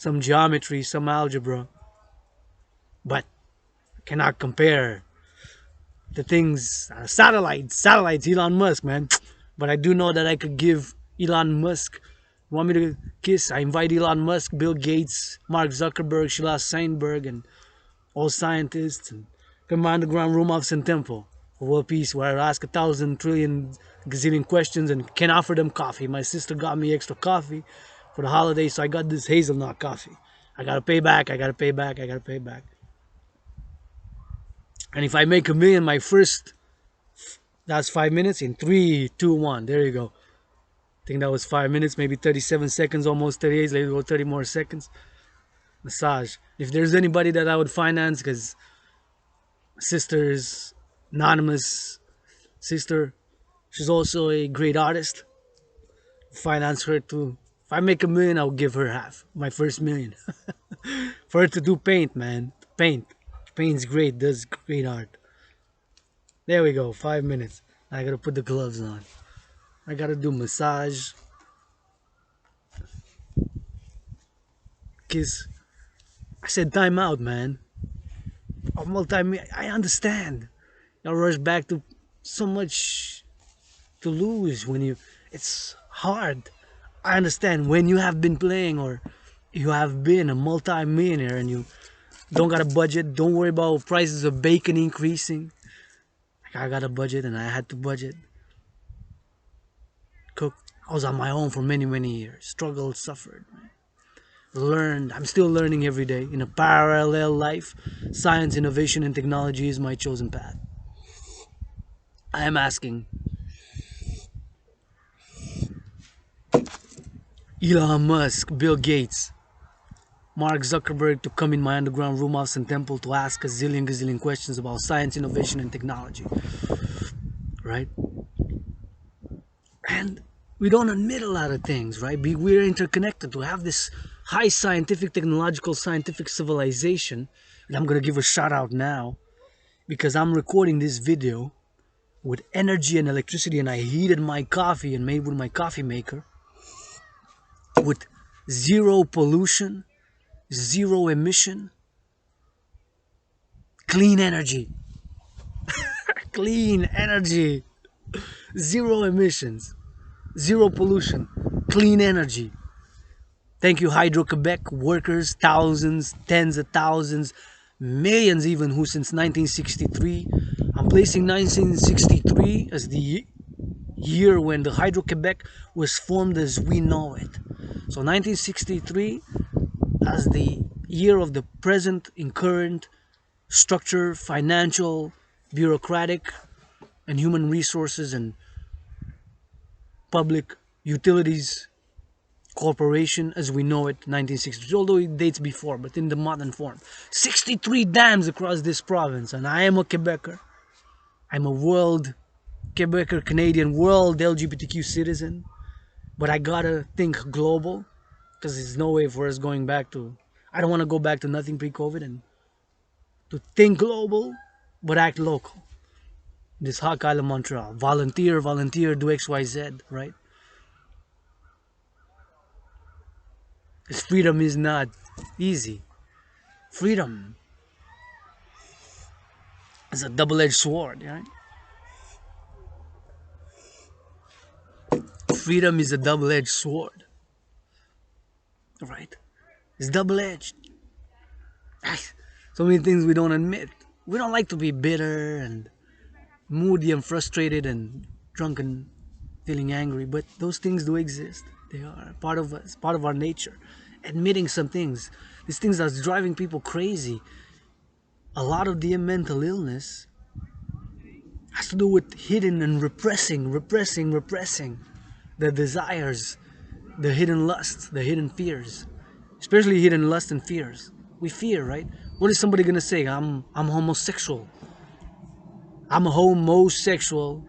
[SPEAKER 1] some geometry, some algebra, but cannot compare the things. Satellites, Elon Musk, man. But I do know that I could give Elon Musk. Want me to kiss? I invite Elon Musk, Bill Gates, Mark Zuckerberg, Sheila Steinberg, and all scientists, and come on the ground room of Sun Temple for world peace, where I ask 1,000 trillion gazillion questions and can offer them coffee. My sister got me extra coffee for the holidays, so I got this hazelnut coffee. I gotta pay back. I gotta pay back. I gotta pay back. And if I make a million, my first, that's 5 minutes in 3, 2, 1. There you go. I think that was 5 minutes, maybe 37 seconds, almost 38. Let's go 30 more seconds. Massage. If there's anybody that I would finance, because sister's anonymous sister, she's also a great artist. Finance her too. If I make a million, I'll give her half. My first million. For her to do paint, man. Paint. Paint's great. Does great art. There we go. 5 minutes. I gotta put the gloves on. I gotta do massage. Kiss. I said time out, man. I understand. I rush back to so much to lose when you. It's hard. I understand when you have been playing or you have been a multi-millionaire and you don't got a budget. Don't worry about prices of bacon increasing. Like I got a budget and I had to budget. Cook. I was on my own for many years. Struggled, suffered. Learned. I'm still learning every day. In a parallel life, science, innovation, and technology is my chosen path. I am asking Elon Musk, Bill Gates, Mark Zuckerberg to come in my underground room house and temple to ask a gazillion questions about science, innovation, and technology. Right? And we don't admit a lot of things, right? We're interconnected. To have this high scientific, technological, scientific civilization, and I'm going to give a shout out now because I'm recording this video with energy and electricity, and I heated my coffee and made with my coffee maker with zero pollution, zero emission, clean energy. Clean energy. Zero emissions, zero pollution, clean energy. Thank you, Hydro-Quebec workers, thousands, tens of thousands, millions even, who since 1963, I'm placing 1963 as the year when the Hydro-Quebec was formed as we know it. So 1963 as the year of the present in current structure, financial, bureaucratic, and human resources and public utilities corporation as we know it, 1963, although it dates before, but in the modern form. 63 dams across this province, and I am a Quebecer. I'm a world Quebecer, Canadian, world LGBTQ citizen, but I gotta think global, because there's no way for us going back to, I don't want to go back to nothing pre-COVID, and to think global, but act local. This Hawk Island, Montreal. Volunteer, do XYZ, right? Because freedom is not easy. Freedom is a double-edged sword, right? Freedom is a double-edged sword, right? It's double-edged. So many things we don't admit. We don't like to be bitter and moody and frustrated and drunken, feeling angry, but those things do exist. They are part of us, part of our nature. Admitting some things, these things that's driving people crazy. A lot of the mental illness has to do with hidden and repressing the desires, the hidden lusts, the hidden fears, especially hidden lust and fears. We fear, right? What is somebody gonna say? I'm homosexual. I'm a homosexual.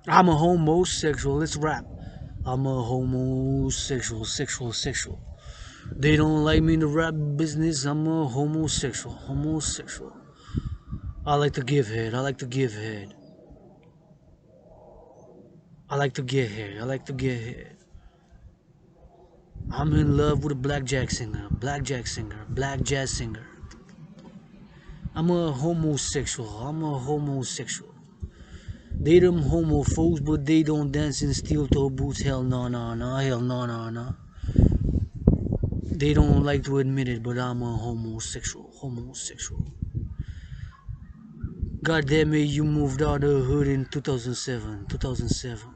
[SPEAKER 1] I'm a homosexual. Let's rap. I'm a homosexual, sexual. They don't like me in the rap business. I'm a homosexual. I like to give head. I like to give head. I like to get head. I like to get head. I'm in love with a blackjack singer, blackjack singer, black jazz singer. I'm a homosexual. I'm a homosexual. They them homophobes, but they don't dance in steel toe boots. Hell no, no, no. Hell no, no, no. They don't like to admit it, but I'm a homosexual. Homosexual. God damn it, you moved out of the hood in 2007. 2007.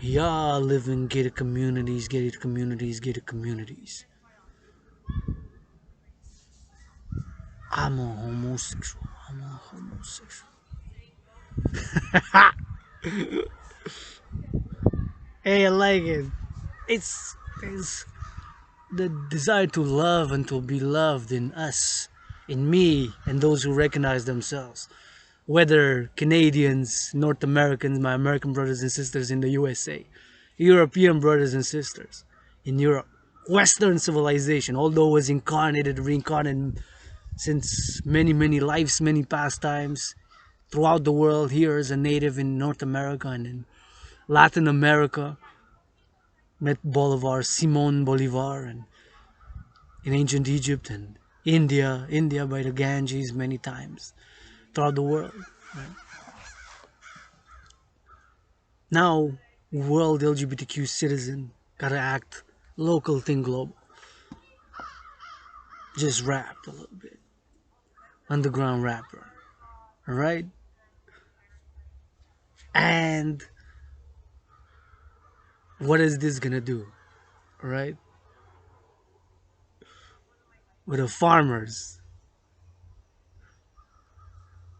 [SPEAKER 1] Y'all live in gated communities, gated communities, gated communities. I'm a homosexual. I'm a homosexual. Hey, I like it. It's the desire to love and to be loved in us, in me, and those who recognize themselves. Whether Canadians, North Americans, my American brothers and sisters in the USA, European brothers and sisters in Europe, Western civilization, although it was incarnated, reincarnated since many, many lives, many pastimes throughout the world, here as a native in North America and in Latin America, met Bolivar, Simon Bolivar, and in ancient Egypt and India by the Ganges many times throughout the world. Right? Now, world LGBTQ citizen gotta act local thing global. Just rapped a little bit. Underground rapper. Alright? And what is this gonna do? Alright? With the farmers.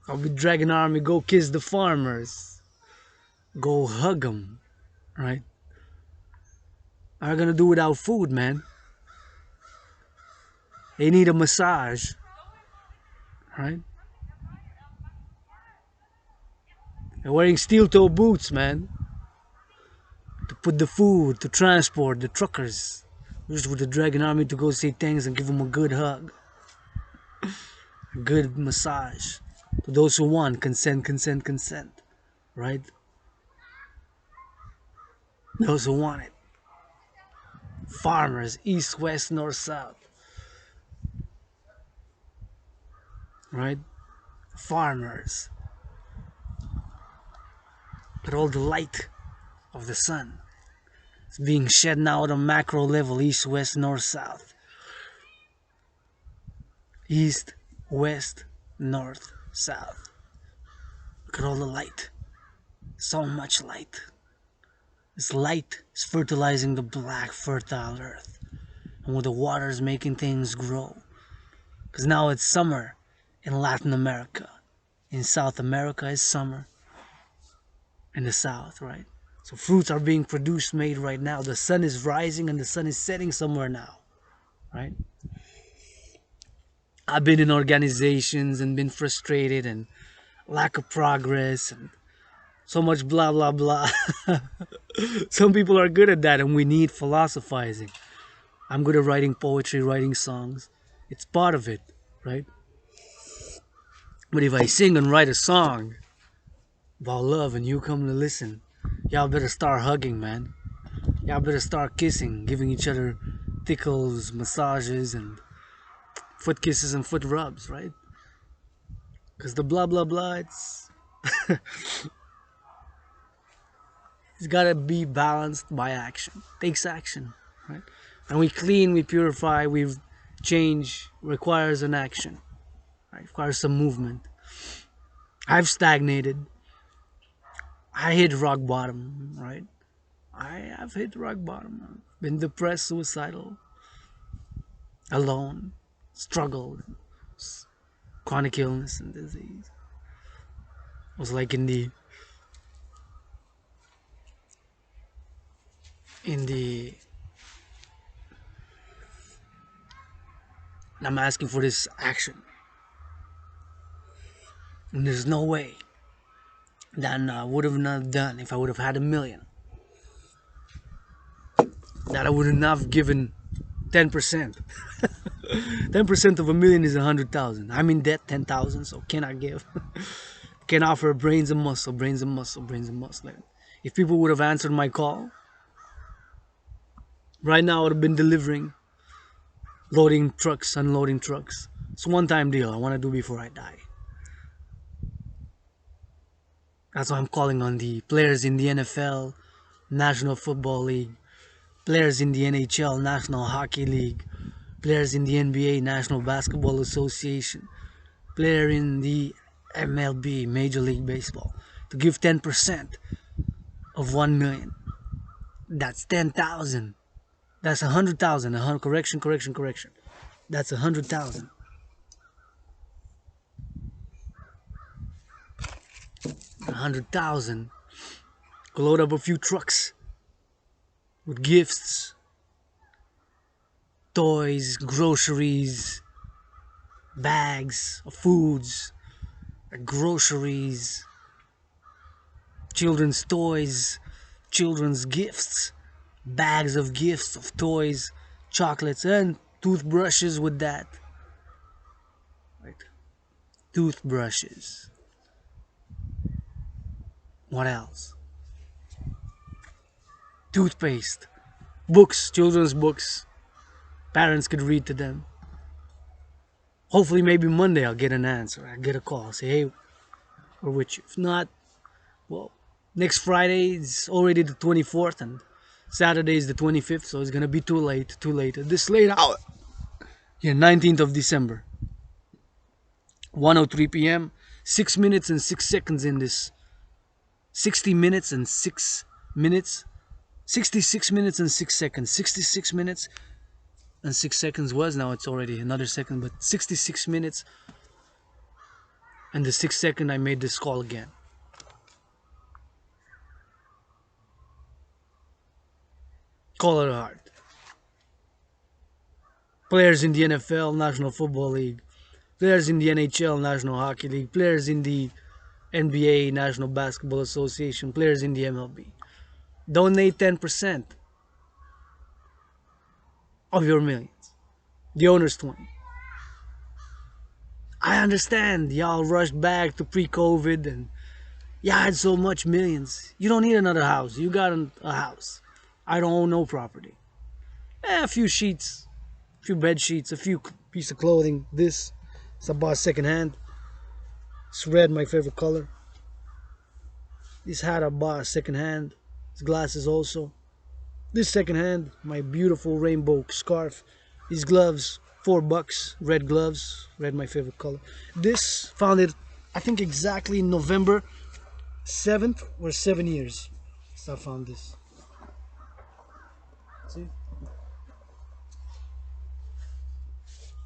[SPEAKER 1] I'll be Dragan army, go kiss the farmers. Go hug them. Right? Are gonna do without food, man. They need a massage. Right? They're wearing steel toe boots, man. To put the food, to transport the truckers. Just with the Dragon Army to go say thanks and give them a good hug. A good massage. To those who want, consent, consent, consent. Right? Those who want it. Farmers, east, west, north, south. Right? Farmers. But all the light of the sun is being shed now at a macro level, east, west, north, south. East, west, north, south. Look at all the light. So much light. This light is fertilizing the black, fertile earth. And with the water is making things grow. Because now it's summer in Latin America. In South America, it's summer. In the south, right? So fruits are being produced, made right now. The sun is rising and the sun is setting somewhere now. Right? I've been in organizations and been frustrated and lack of progress and so much blah blah blah. Some people are good at that and we need philosophizing. I'm good at writing poetry, writing songs. It's part of it, right? But if I sing and write a song about love and you come to listen, y'all better start hugging, man. Y'all better start kissing, giving each other tickles, massages, and foot kisses and foot rubs, right? Because the blah blah blah, it's it's gotta be balanced by action. Takes action, right? And we clean, we purify, we change requires an action, right? Requires some movement. I've stagnated. I hit rock bottom, right? I have hit rock bottom. I've been depressed, suicidal, alone, struggled, chronic illness and disease. I was like in the and I'm asking for this action. And there's no way that I would have not done if I would have had 1,000,000. That I would have not given 10%. 10% of 1,000,000 is 100,000. I'm in debt 10,000, so can I give? Can offer brains and muscle, brains and muscle, brains and muscle. If people would have answered my call, Right now, I would have been delivering, loading trucks, unloading trucks. It's a one-time deal I want to do before I die. That's why I'm calling on the players in the NFL, National Football League, players in the NHL, National Hockey League, players in the NBA, National Basketball Association, player in the MLB, Major League Baseball, to give 10% of 1 million. That's 10,000. That's 100,000. Correction. That's 100,000. 100,000. Could load up a few trucks with gifts, toys, groceries, bags of foods, groceries, children's toys, children's gifts, bags of gifts of toys, chocolates, and toothbrushes with that. Right? Toothbrushes. What else? Toothpaste. Books, children's books. Parents could read to them. Hopefully, maybe Monday I'll get an answer. I'll get a call. Say, hey, we're with you. If not, well, next Friday is already the 24th and Saturday is the 25th, so it's gonna be too late. This late hour. Yeah, 19th of December. 1:03 p.m. 6 minutes and 6 seconds in this. 60 minutes and 6 minutes. 66 minutes and 6 seconds. 66 minutes and 6 seconds was, now it's already another second, but 66 minutes and the 6th second I made this call again. Call it a heart. Players in the NFL, National Football League, players in the NHL, National Hockey League, players in the NBA, National Basketball Association, players in the MLB. Donate 10% of your millions. The owner's 20. I understand y'all rushed back to pre-COVID and you had so much millions. You don't need another house. You got a house. I don't own no property. A few sheets, a few bed sheets, a few pieces of clothing. This I bought secondhand. It's red, my favorite color. This hat I bought secondhand. These glasses also. This secondhand, my beautiful rainbow scarf. These gloves, $4. Red gloves, red my favorite color. This found it, I think exactly November 7th or 7 years. So I found this. See?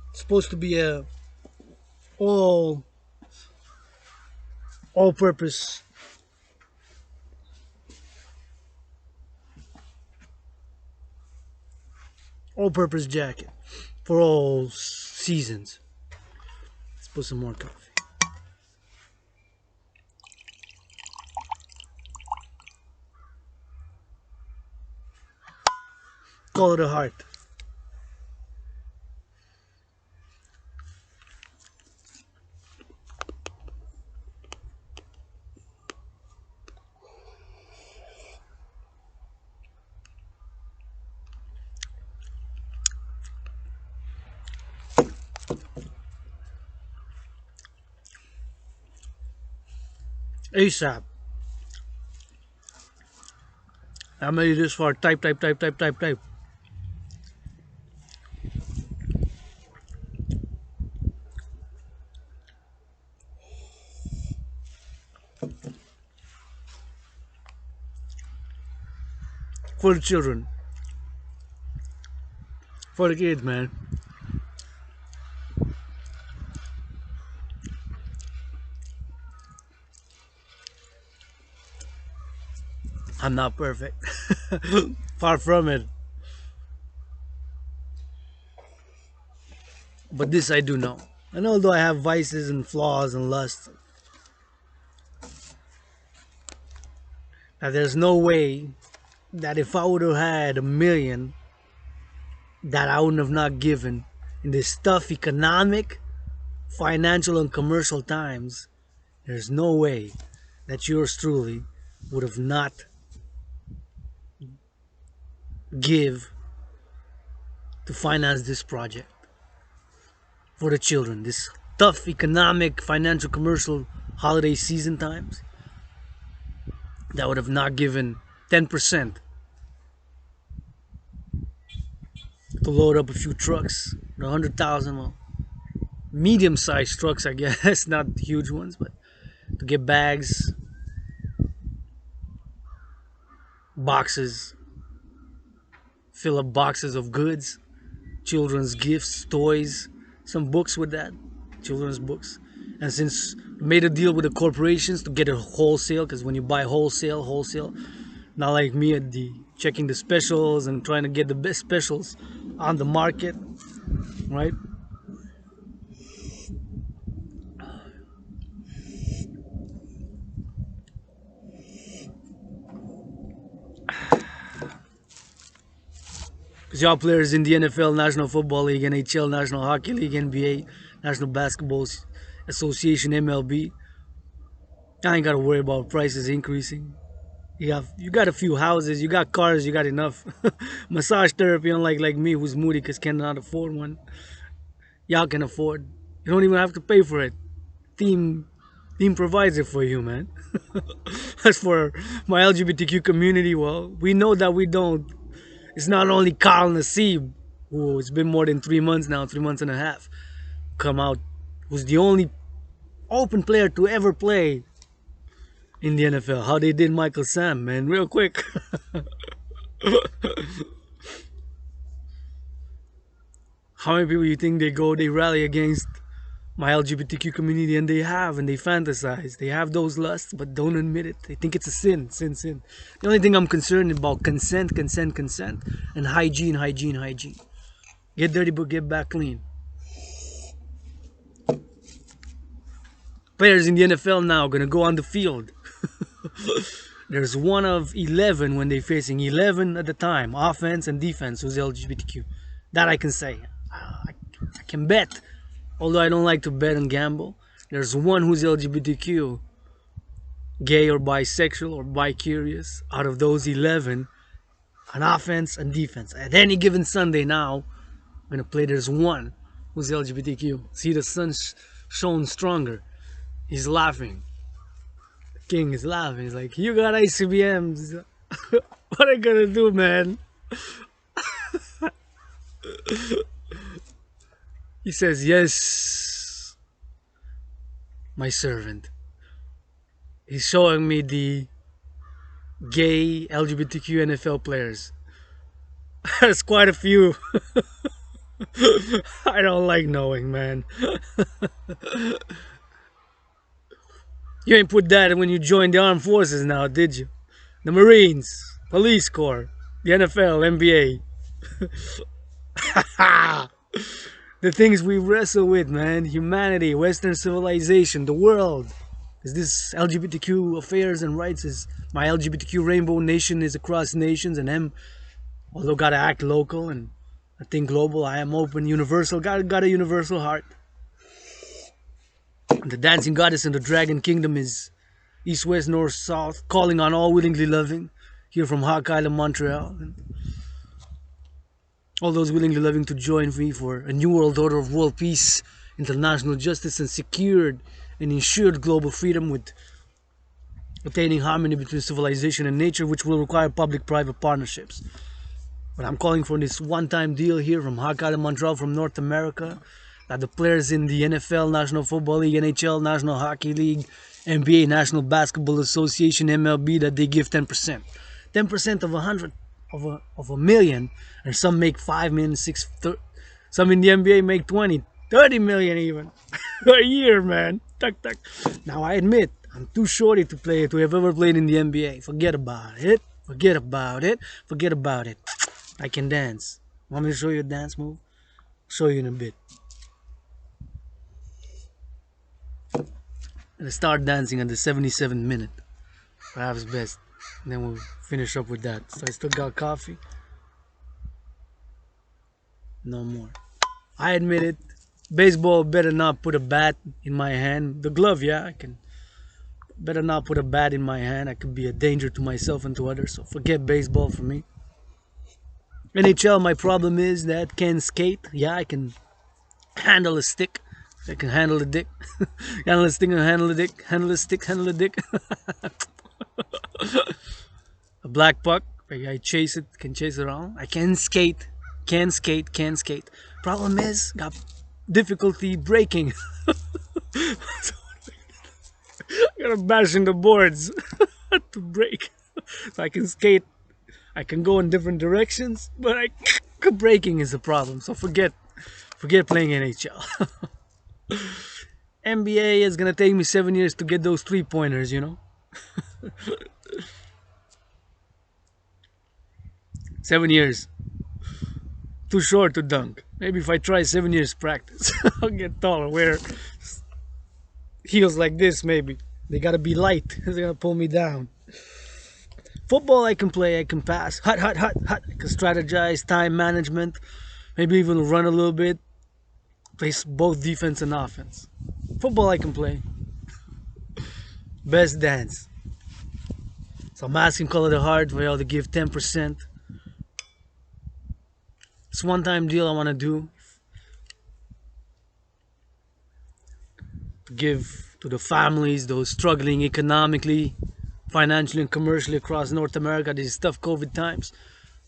[SPEAKER 1] It's supposed to be a all-purpose all-purpose jacket for all seasons. Let's put some more coffee. Call it a heart. ASAP. I made it this far. Type. For the children. For the kids, man. I'm not perfect. Far from it. But this I do know. And although I have vices and flaws and lusts, that there's no way that if I would have had 1 million that I wouldn't have not given in this tough economic, financial, and commercial times, there's no way that yours truly would have not give to finance this project for the children. This tough economic, financial, commercial holiday season times that would have not given 10% to load up a few trucks, 100,000, well, medium-sized trucks, I guess, not huge ones, but to get bags, boxes, fill up boxes of goods, children's gifts, toys, some books with that, children's books. And since we made a deal with the corporations to get a wholesale, because when you buy wholesale, not like me at the checking the specials and trying to get the best specials on the market, right? Because y'all players in the NFL, National Football League, NHL, National Hockey League, NBA, National Basketball Association, MLB, I ain't got to worry about prices increasing. You got a few houses, you got cars, you got enough. Massage therapy, unlike like me who's moody because cannot afford one. Y'all can afford. You don't even have to pay for it. Team provides it for you, man. As for my LGBTQ community, well, we know that we don't. It's not only Carl Nassib, who it's been more than 3 months now, 3 months and a half, come out, who's the only open player to ever play in the NFL. How they did Michael Sam, man, real quick. How many people you think they rally against my LGBTQ community, and they fantasize. They have those lusts, but don't admit it. They think it's a sin. The only thing I'm concerned about, consent, and hygiene. Get dirty, but get back clean. Players in the NFL now gonna go on the field. There's one of 11 when they're facing 11 at the time, offense and defense, who's LGBTQ. That I can say. I can bet. Although I don't like to bet and gamble, there's one who's LGBTQ, gay or bisexual or bi-curious, out of those 11, on offense and defense. At any given Sunday now, I'm going to play, there's one who's LGBTQ. See, the sun's shone stronger. He's laughing. The king is laughing. He's like, you got ICBMs. What are you going to do, man? He says, yes, my servant. He's showing me the gay LGBTQ NFL players. There's quite a few. I don't like knowing, man. You ain't put that when you joined the armed forces now, did you? The Marines, Police Corps, the NFL, NBA. The things we wrestle with, man. Humanity, Western civilization, the world. Is this LGBTQ affairs and rights? Is my LGBTQ rainbow nation is across nations, and although gotta act local and I think global, I am open, universal, got a universal heart. And the dancing goddess in the Dragan kingdom is east, west, north, south, calling on all willingly loving, here from Hawk Island, Montreal. And all those willingly loving to join me for a new world order of world peace, international justice, and secured and ensured global freedom with attaining harmony between civilization and nature, which will require public-private partnerships. But I'm calling for this one-time deal here from Hawk Island, Montreal, from North America, that the players in the NFL, National Football League, NHL, National Hockey League, NBA, National Basketball Association, MLB, that they give 10%. 10% of 100 of a million, and some make 5 million, 6, some in the NBA make 20, 30 million even a year, man. Tuck. Now I admit I'm too shorty to have ever played in the NBA. Forget about it. I can dance. Want me to show you a dance move? I'll show you in a bit. And I start dancing at the 77th minute, perhaps best. And then we'll finish up with that. So I still got coffee. No more. I admit it. Baseball better not put a bat in my hand. The glove, yeah, I can. Better not put a bat in my hand. I could be a danger to myself and to others. So forget baseball for me. NHL, my problem is that can skate. Yeah, I can handle a stick. I can handle a dick. Handle a stick and handle a dick. Handle a stick, handle a dick. A black puck. I chase it, can chase it around. I can skate. Can skate, can skate. Problem is, got difficulty breaking. I gotta bash in the boards to break. So I can skate. I can go in different directions, but breaking is a problem. So forget playing NHL. NBA is gonna take me 7 years to get those 3-pointers, you know. 7 years, too short to dunk. Maybe if I try 7 years practice, I'll get taller. Wear heels like this, maybe. They gotta be light. They're gonna pull me down. Football, I can play. I can pass. Hot, hot, hot, hot. I can strategize, time management. Maybe even run a little bit. Play both defense and offense. Football, I can play. Best dance. So I'm asking Call of the Heart for y'all to give 10%. It's a one-time deal I want to do. To give to the families, those struggling economically, financially and commercially across North America, these tough COVID times.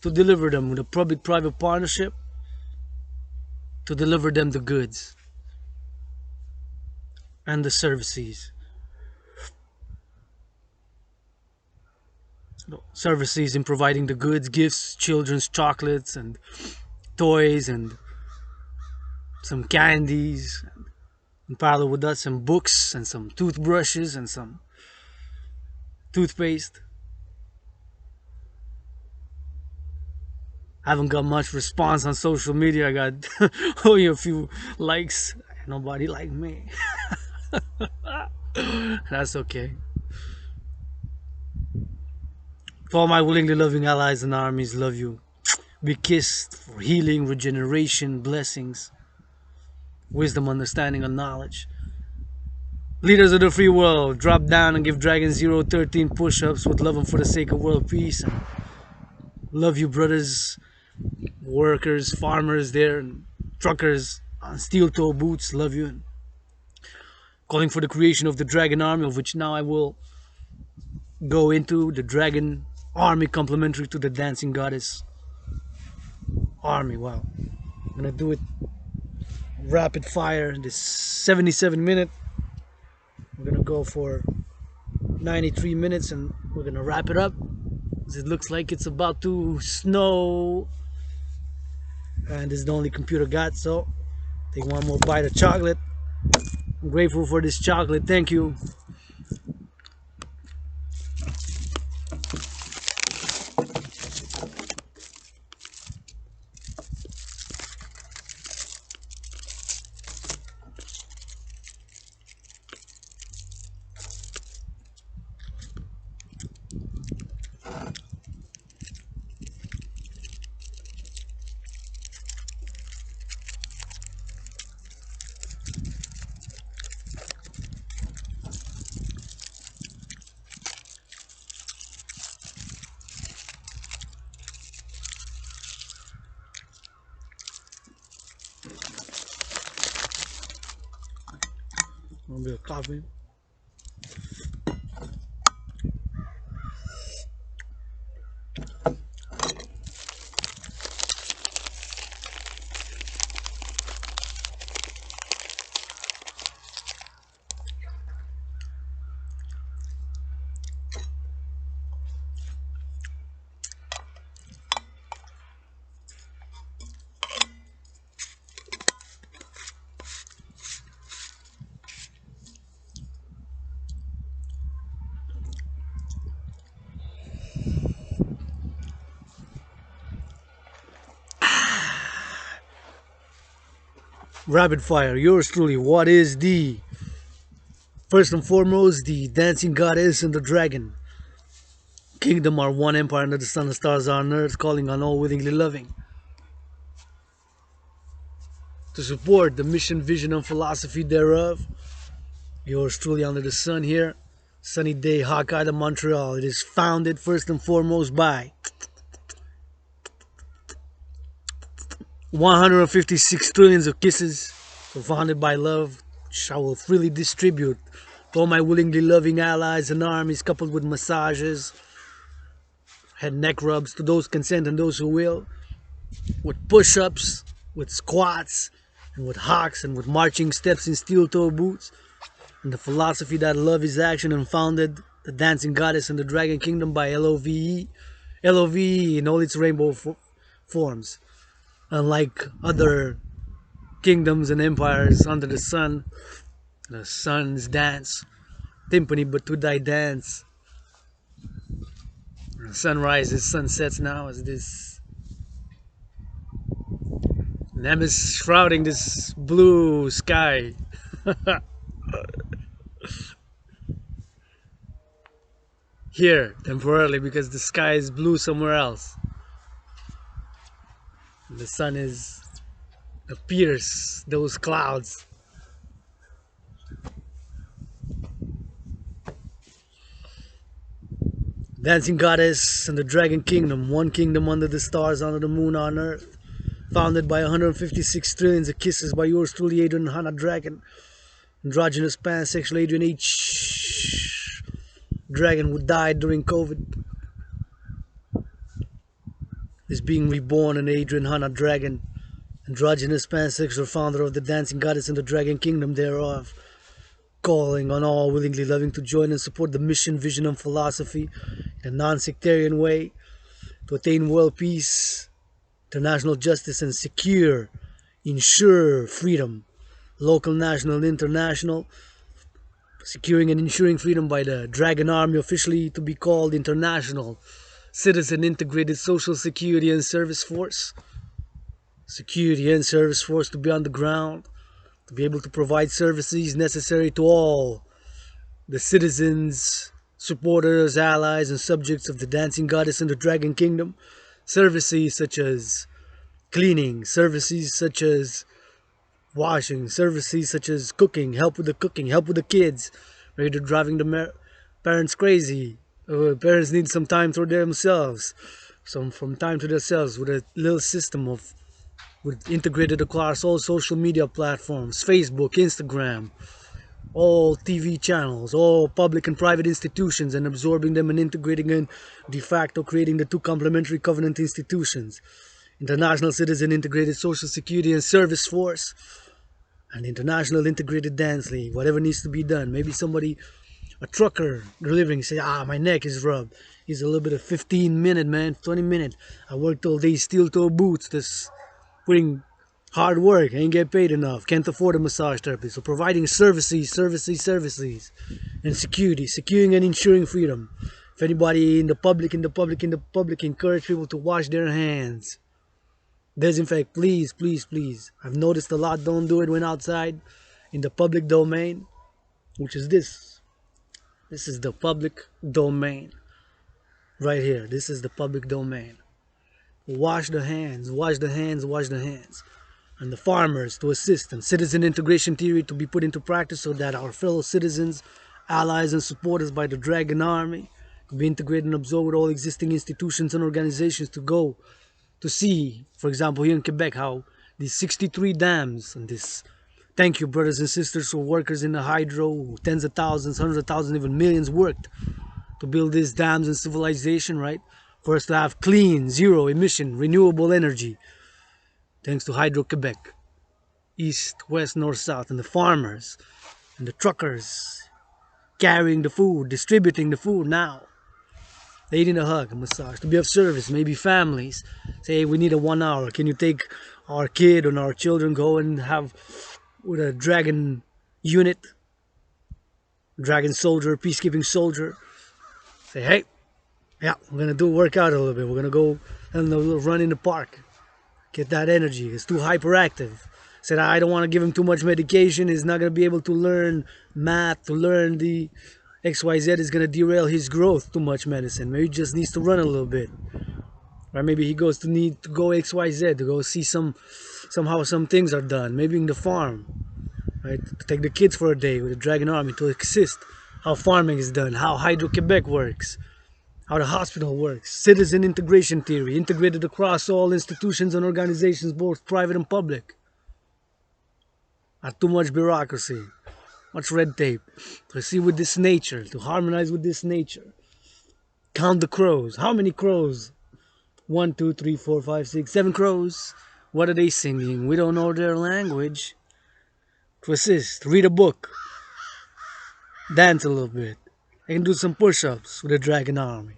[SPEAKER 1] To deliver them with a public-private partnership. To deliver them the goods. And the services. Services in providing the goods, gifts, children's chocolates and toys and some candies, and parallel with that some books and some toothbrushes and some toothpaste. I haven't got much response on social media. I got only a few likes. Nobody like me. That's okay. For all my willingly loving allies and armies, love you. Be kissed for healing, regeneration, blessings, wisdom, understanding, and knowledge. Leaders of the free world, drop down and give Dragan 013 push-ups with love and for the sake of world peace. And love you, brothers, workers, farmers there, and truckers on steel-toe boots. Love you. And calling for the creation of the Dragan army, of which now I will go into the Dragan army complementary to the dancing goddess army. Wow, I'm gonna do it rapid fire in this 77-minute. We're gonna go for 93 minutes and we're gonna wrap it up, because it looks like it's about to snow and this is the only computer got. So take one more bite of chocolate. I'm grateful for this chocolate. Thank you. A little bit of coffee. Rapid fire, yours truly. What is the first and foremost the dancing goddess and the dragon? Kingdom are one empire under the sun and stars are on earth, calling on all willingly loving to support the mission, vision, and philosophy thereof. Yours truly under the sun here. Sunny day, Hawkeye to Montreal. It is founded first and foremost by 156 trillions of kisses, founded by love, which I will freely distribute to all my willingly loving allies and armies, coupled with massages, head neck rubs to those consent and those who will, with push-ups, with squats, and with hawks, and with marching steps in steel-toe boots, and the philosophy that love is action, and founded the dancing goddess and the dragon kingdom by LOVE in all its rainbow forms. Unlike other kingdoms and empires under the sun, the suns dance, timpani but to thy dance. The sun rises, sun sets now as this them is shrouding this blue sky. Here, temporarily, because the sky is blue somewhere else. The sun is pierce those clouds. Dancing goddess and the dragon kingdom, one kingdom under the stars, under the moon, on earth, founded by 156 trillions of kisses by yours truly, Adrian Hana Dragan, androgynous pansexual Adrian H. Dragon, who died during COVID, is being reborn in Adrian Hana Dragon, androgynous pansexual founder of the dancing goddess and the dragon kingdom thereof, calling on all willingly loving to join and support the mission, vision, and philosophy in a non-sectarian way to attain world peace, international justice, and ensure freedom, local, national, and international, securing and ensuring freedom by the Dragon Army, officially to be called International Citizen Integrated Social Security and Service Force. Security and Service Force to be on the ground, to be able to provide services necessary to all the citizens, supporters, allies, and subjects of the dancing goddess and the dragon kingdom. Services such as cleaning, services such as washing, services such as cooking, help with the kids, maybe they're driving the parents crazy. Parents need some time for themselves, from time to themselves, with a little system of integrated across all social media platforms, Facebook, Instagram, all TV channels, all public and private institutions, and absorbing them and integrating and de facto creating the two complementary covenant institutions, International Citizen Integrated Social Security and Service Force, and International Integrated Dance League. Whatever needs to be done. Maybe somebody, a trucker delivering, say, my neck is rubbed. He's a little bit of 15-minute, man, 20-minute. I worked all day, steel-toe boots, this putting hard work, ain't get paid enough, can't afford a massage therapist. So providing services, and security, securing and ensuring freedom. If anybody in the public, encourage people to wash their hands, disinfect, please. I've noticed a lot don't do it when outside in the public domain, which is this. This is the public domain right here. This is the public domain. Wash the hands. And the farmers to assist, and citizen integration theory to be put into practice so that our fellow citizens, allies, and supporters by the Dragon Army can be integrated and absorbed with all existing institutions and organizations to go to see, for example, here in Quebec, how these 63 dams and this, thank you brothers and sisters who are workers in the hydro, tens of thousands, hundreds of thousands, even millions worked to build these dams and civilization, right? For us to have clean, zero emission, renewable energy. Thanks to Hydro-Quebec, east, west, north, south, and the farmers and the truckers carrying the food, distributing the food now. They need a hug, a massage, to be of service, maybe families. Say, hey, we need a 1 hour. Can you take our kid and our children, go and have with a dragon unit, dragon soldier, peacekeeping soldier. Say, hey, yeah, we're going to do workout a little bit. We're going to go and a little run in the park. Get that energy. It's too hyperactive. Said, I don't want to give him too much medication. He's not going to be able to learn math, to learn the XYZ is going to derail his growth. Too much medicine. Maybe he just needs to run a little bit. Or maybe he need to go XYZ, to go see somehow some things are done. Maybe in the farm. Right? To take the kids for a day with the Dragon Army to assist how farming is done, how Hydro-Quebec works. how the hospital works, citizen integration theory, integrated across all institutions and organizations, both private and public. Not too much bureaucracy, much red tape. To see with this nature, to harmonize with this nature. Count the crows. How many crows? 1, 2, 3, 4, 5, 6, 7 crows. What are they singing? We don't know their language. To assist, read a book, dance a little bit. I can do some push-ups with the Dragan Army.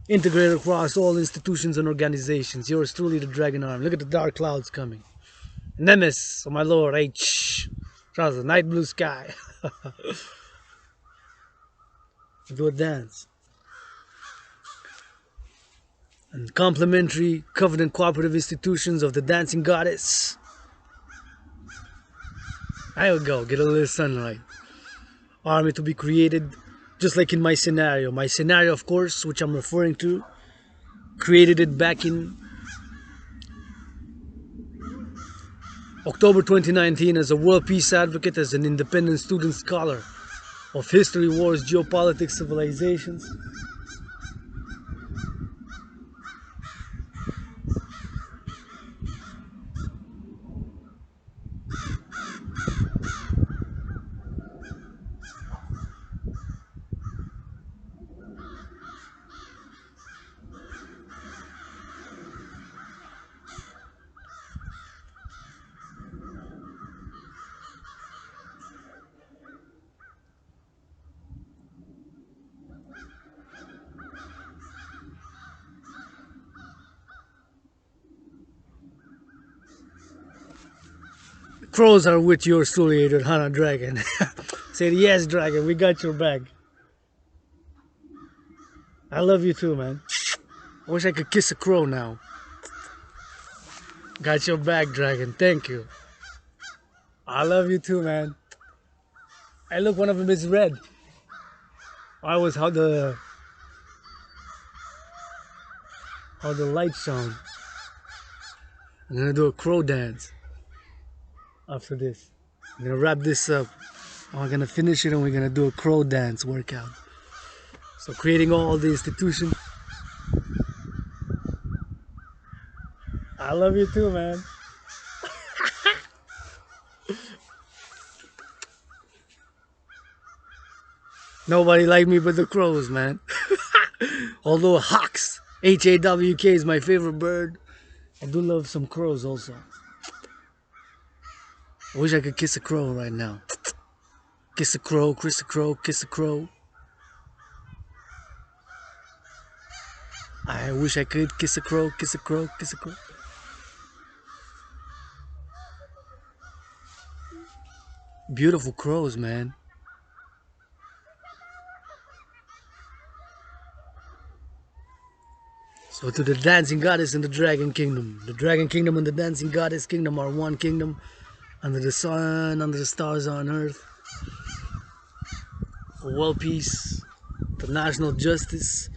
[SPEAKER 1] Integrated across all institutions and organizations. Yours truly, the Dragan Army. Look at the dark clouds coming. Nemesis, oh my lord, H. Trouser, night blue sky. Do a dance. And complementary covenant cooperative institutions of the dancing goddess. There we go, get a little sunlight. Army to be created, just like in my scenario. My scenario, of course, which I'm referring to, created it back in October 2019 as a world peace advocate, as an independent student scholar of history, wars, geopolitics, civilizations. Crows are with yours truly, Hana Dragan. Said, yes, Dragan, we got your back. I love you too, man. I wish I could kiss a crow now. Got your back, Dragan. Thank you. I love you too, man. Hey, look, one of them is red. I was how the lights shone. I'm gonna do a crow dance after this. I'm gonna wrap this up. I'm gonna finish it and we're gonna do a crow dance workout. So creating all the institutions. I love you too, man. Nobody like me but the crows, man. Although hawks, H-A-W-K is my favorite bird, I do love some crows also. I wish I could kiss a crow right now. Kiss a crow, kiss a crow, kiss a crow. I wish I could kiss a crow, kiss a crow, kiss a crow. Beautiful crows, man. So to the dancing goddess and the dragon kingdom. The dragon kingdom and the dancing goddess kingdom are one kingdom. Under the sun, under the stars on earth. For world peace, international justice,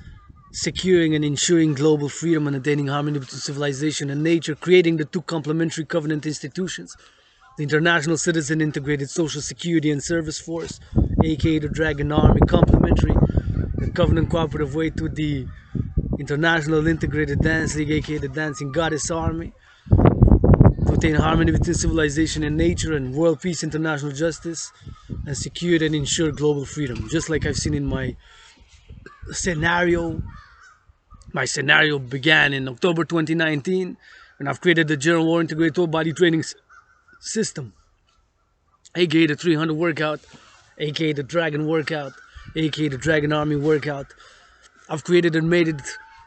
[SPEAKER 1] securing and ensuring global freedom and attaining harmony between civilization and nature, creating the two complementary covenant institutions. The International Citizen Integrated Social Security and Service Force, aka the Dragan Army, complementary and covenant cooperative way to the International Integrated Dance League, aka the Dancing Goddess Army, to attain harmony between civilization and nature and world peace, international justice, and secure and ensure global freedom. Just like I've seen in my scenario. My scenario began in October 2019 when I've created the General War Integrated Total Body Training System, aka the 300 workout, aka the Dragan workout, aka the Dragan Army workout. I've created and made it,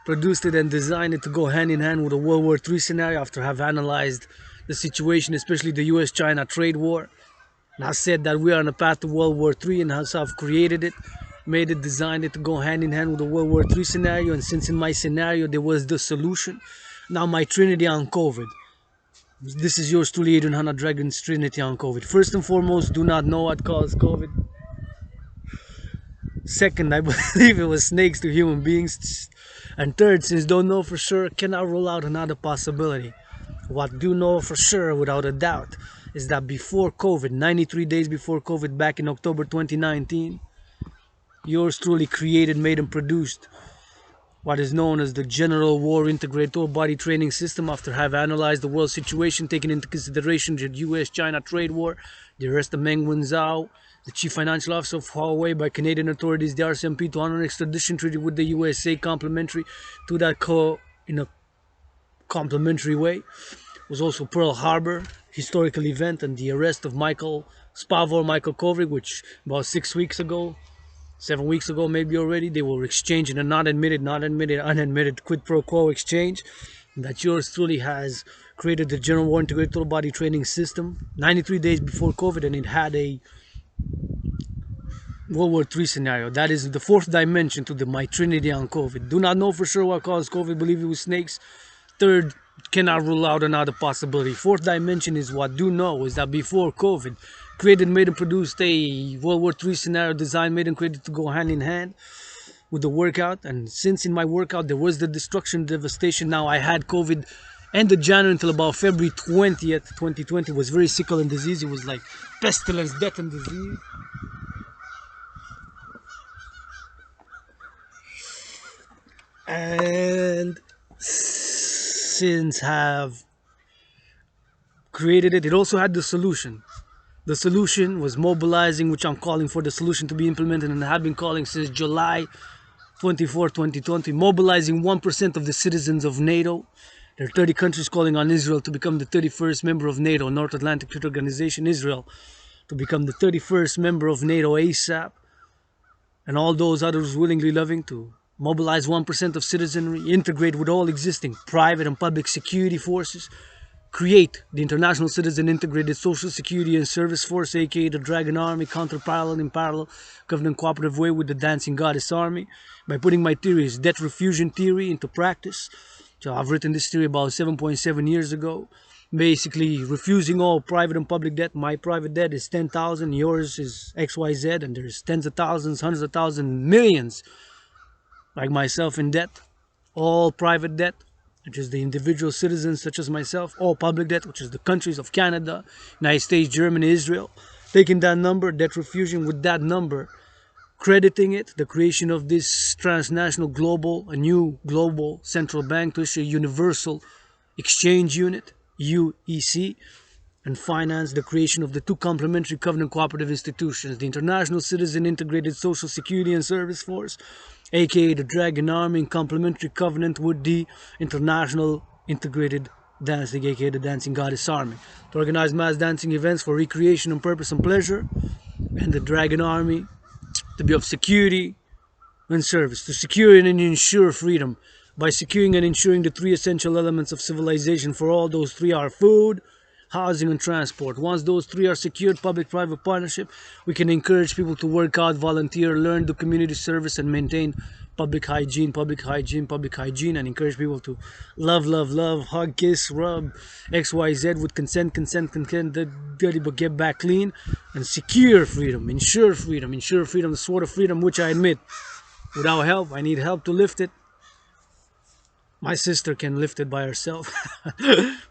[SPEAKER 1] produced it and designed it to go hand in hand with a World War III scenario after I've analyzed the situation, especially the US-China trade war. And I said that we are on a path to World War III, and so I've created it, made it, designed it to go hand in hand with the World War III scenario. And since in my scenario there was the solution, now my trinity on COVID. This is yours truly, Adrian Hana Dragon's trinity on COVID. First and foremost, do not know what caused COVID. Second, I believe it was snakes to human beings. And third, since don't know for sure, cannot rule out another possibility. What do know for sure, without a doubt, is that before COVID, 93 days before COVID, back in October 2019, yours truly created, made, and produced what is known as the General War Integrated Total Body Training System, after have analyzed the world situation, taking into consideration the US-China trade war, the arrest of Meng Wanzhou, the chief financial officer of Huawei by Canadian authorities, the RCMP, to honor an extradition treaty with the USA, complementary to that in a complementary way, was also Pearl Harbor, historical event, and the arrest of Michael Kovrig, which about 6 weeks ago, 7 weeks ago maybe already, they were exchanging a not admitted, unadmitted quid pro quo exchange. And that yours truly has created the General War Integrated Total Body Training System 93 days before COVID, and it had a World War III scenario. That is the fourth dimension to the my trinity on COVID. Do not know for sure what caused COVID, believe it was snakes. Third, cannot rule out another possibility. Fourth dimension is what do know is that before COVID, created, made, and produced a World War III scenario designed, made, and created to go hand in hand with the workout. And since in my workout there was the destruction, devastation, now I had COVID end of January until about February 20th, 2020. It was very sickle and disease. It was like pestilence, death, and disease. And since have created it, it also had the solution. The solution was mobilizing, which I'm calling for the solution to be implemented, and I have been calling since July 24, 2020, mobilizing 1% of the citizens of NATO. There are 30 countries calling on Israel to become the 31st member of NATO, North Atlantic Treaty Organization. Israel to become the 31st member of NATO ASAP, and all those others willingly loving to mobilize 1% of citizenry, integrate with all existing private and public security forces, create the International Citizen Integrated Social Security and Service Force, aka the Dragan Army, counter-parallel in parallel, government cooperative way with the Dancing Goddess Army, by putting my theories, debt refusion theory, into practice. So I've written this theory about 7.7 years ago, basically refusing all private and public debt. My private debt is 10,000, yours is XYZ, and there's tens of thousands, hundreds of thousands, millions like myself in debt. All private debt, which is the individual citizens such as myself. All public debt, which is the countries of Canada, United States, Germany, Israel. Taking that number, debt refusion, with that number, crediting it, the creation of this transnational global, a new global central bank to issue a universal exchange unit, UEC, and finance the creation of the two complementary covenant cooperative institutions, the International Citizen Integrated Social Security and Service Force, aka the Dragan Army, in complementary covenant with the International Integrated Dancing, aka the Dancing Goddess Army, to organize mass dancing events for recreation and purpose and pleasure, and the Dragan Army to be of security and service, to secure and ensure freedom by securing and ensuring the three essential elements of civilization. For all those three are food, housing, and transport. Once those three are secured, public-private partnership, we can encourage people to work out, volunteer, learn, do community service, and maintain public hygiene, and encourage people to love, hug, kiss, rub, XYZ with consent, dirty but get back clean, and secure freedom, ensure freedom, the sword of freedom, which I admit, without help, I need help to lift it. My sister can lift it by herself.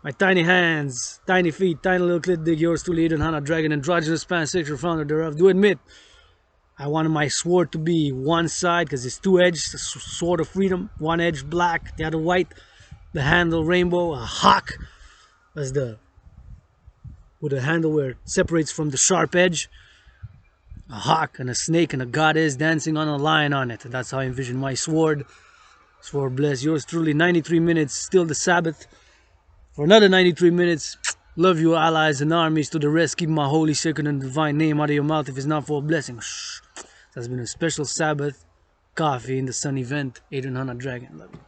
[SPEAKER 1] My tiny hands, tiny feet, tiny little clit dig, yours truly, Adrian, Dragan, androgynous pansexual founder thereof, do admit I wanted my sword to be one side because it's two-edged, the sword of freedom, one edge black, the other white, the handle rainbow, a hawk as with a handle where it separates from the sharp edge, a hawk and a snake and a goddess dancing on a lion on it. And that's how I envision my sword. Sword bless, yours truly, 93 minutes, still the Sabbath. For another 93 minutes, love you allies and armies, to the rest, keep my holy, sacred, and divine name out of your mouth if it's not for a blessing. Shh. That's been a special Sabbath coffee in the sun event. Adrian, Dragan, love you.